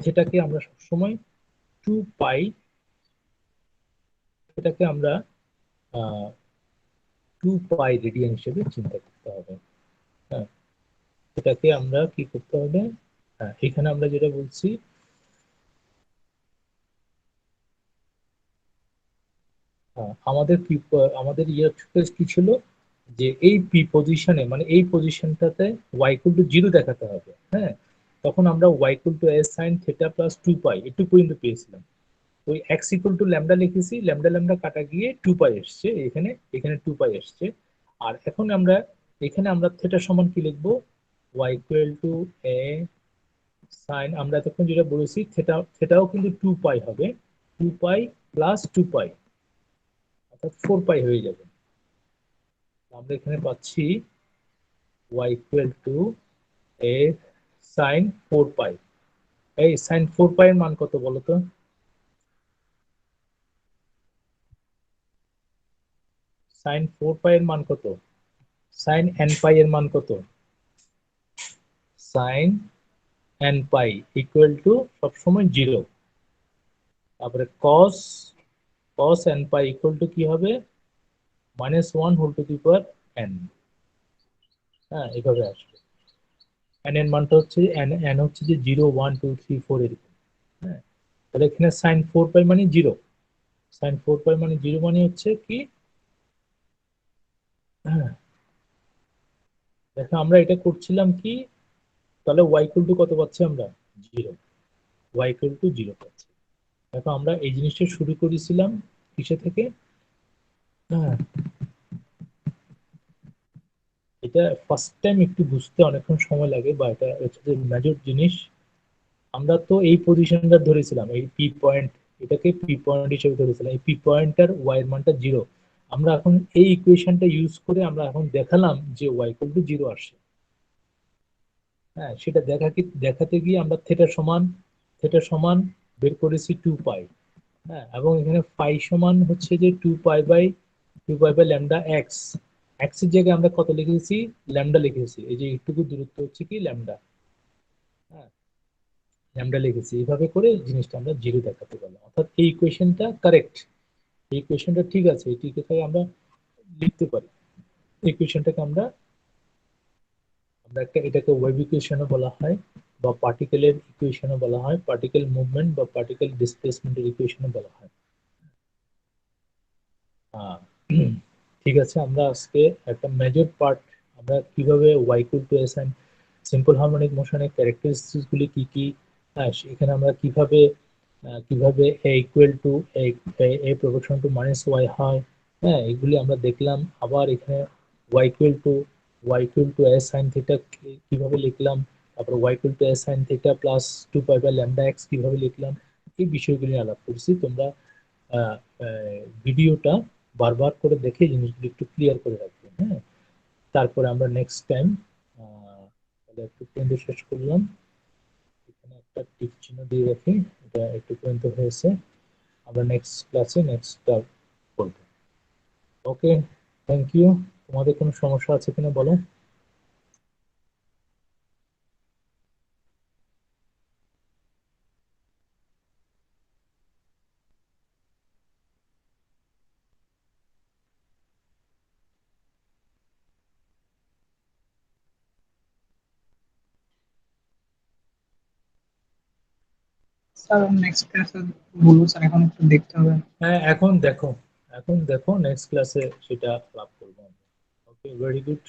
থেটাকে আমরা সবসময় 2 পাই, এটাকে আমরা 2 পাই রেডিয়ান হিসেবে চিন্তা করতে হবে। হ্যাঁ, এটাকে আমরা কি করতে হবে? হ্যাঁ, এখানে আমরা যেটা বলছি, আমাদের ইয়ে কি ছিল যে এই পি পজিশনে, মানে এই পজিশনটাতে ওয়াই ইকুয়াল টু 0 দেখাতে হবে। হ্যাঁ, তখন আমরা y equal to S sine theta plus 2 pi একটু পর্যন্ত পেয়েছিলাম। ওই এক্স ইকুয়াল টু ল্যামডা লিখেছি, ল্যামডা ল্যামডা কাটা গিয়ে 2 পাই এসছে, এখানে এখানে 2 পাই এসছে। আর এখন আমরা এখানে আমরা থেটা সমান কি লিখবো? Y equal to A sine, আমরা এতক্ষণ যেটা বলেছি থেটাও কিন্তু 2 পাই হবে, 2 পাই প্লাস 2 পাই, অর্থাৎ 4 পাই হয়ে যাবে। আমরা এখানে পাচ্ছি y equal to A sine 4 pi. এই সাইন 4 পাই এর মান কত বলো তো? সাইন 4 পাই এর মান কত? সাইন এন পাই এর মান কত? Sine n pi equal to সবসময় 0। তারপরে cos cos n pi equal to কি হবে? -1 whole to the power n. হ্যাঁ, এইভাবে আসবে। এন এর মানটা হচ্ছে এন, এন হচ্ছে যে 0 1 2 3 4 এরকম। হ্যাঁ, তাহলে এখানে সাইন 4 পাই মানে 0, সাইন 4 পাই মানে 0 মানে হচ্ছে কি? হ্যাঁ, দেখো আমরা এটা করছিলাম কি, তাহলে ওয়াই ইকুয়াল টু কত পাচ্ছি আমরা? 0। ওয়াই ইকুয়াল টু 0 পাচ্ছি। দেখো আমরা এই জিনিসটা শুরু করেছিলাম কিসে থেকে? হ্যাঁ, এটা ফার্স্ট টাইম একটু বুঝতে অনেকক্ষণ সময় লাগে, বা এটা হচ্ছে মেজর জিনিস। আমরা তো এই পজিশনটা ধরেছিলাম, এই পি পয়েন্ট, এটাকে পি পয়েন্ট হিসেবে ধরেছিলাম, এই পি পয়েন্টটার ওয়াই এর মানটা 0। আমরা এখন এই ইকুয়েশনটা ইউজ করে আমরা এখন দেখালাম যে ওয়াই ইকুয়াল টু 0 আসে। হ্যাঁ, সেটা দেখাতে গিয়ে আমরা থেটা সমান বের করেছি 2 পাই। হ্যাঁ, এবং এখানে পাই সমান হচ্ছে যে 2 pi by lambda x. X এর জায়গায় আমরা কত লিখেছি? ল্যামডা লিখেছি, এই যে এইটুকু দূরত্ব হচ্ছে কি ল্যামডা। হ্যাঁ, ল্যামডা লিখেছি, এইভাবে করে জিনিসটা আমরা 0 দেখাতে পারলাম। অর্থাৎ এই ইকুয়েশনটা কারেক্ট, এই ইকুয়েশনটা ঠিক আছে, এই টিকে আমরা লিখতে পারি। এই ইকুয়েশনটাকে আমরা আমরা একটা, এটাকে ওয়েভ ইকুয়েশনও বলা হয়, বা পার্টিকেলের ইকুয়েশনও বলা হয়, পার্টিকেল মুভমেন্ট বা পার্টিকেল ডিসপ্লেসমেন্টের ইকুয়েশনও বলা হয়। আহ, ঠিক আছে, আমরা আজকে একটা মেজর পার্ট, আমরা কিভাবে Y equal to S and simple harmonic মোশনের ক্যারেক্টারিস্টিক্স গুলি কি কি, হ্যাঁ এখানে আমরা কিভাবে A equal to A proportion to minus Y হয়, হ্যাঁ এগুলি আমরা দেখলাম। আবার এখানে Y equal to S sine theta কিভাবে লিখলাম, তারপর Y equal to S sine theta plus 2 pi by lambda X কিভাবে লিখলাম, এই বিষয়গুলি আলাপ করছি। তোমরা ভিডিওটা বারবার করে দেখে জিনিসগুলো একটু ক্লিয়ার করে রাখবেন। হ্যাঁ, তারপরে আমরা নেক্সট টাইম তাহলে একটু পর্যন্ত শেষ করলাম। এখানে একটা টিক চিহ্ন দিয়ে রাখি, এটা একটু পর্যন্ত হয়েছে। আমরা নেক্সট ক্লাসে নেক্সটটা করবো। ওকে, থ্যাংক ইউ। তোমাদের কোনো সমস্যা আছে কিনা বলো? স্যার নেক্সট ক্লাসে বলবো স্যার, এখন একটু দেখতে হবে। হ্যাঁ, এখন দেখো নেক্সট ক্লাসে সেটা লাভ করবো। ওকে, ভেরি গুড।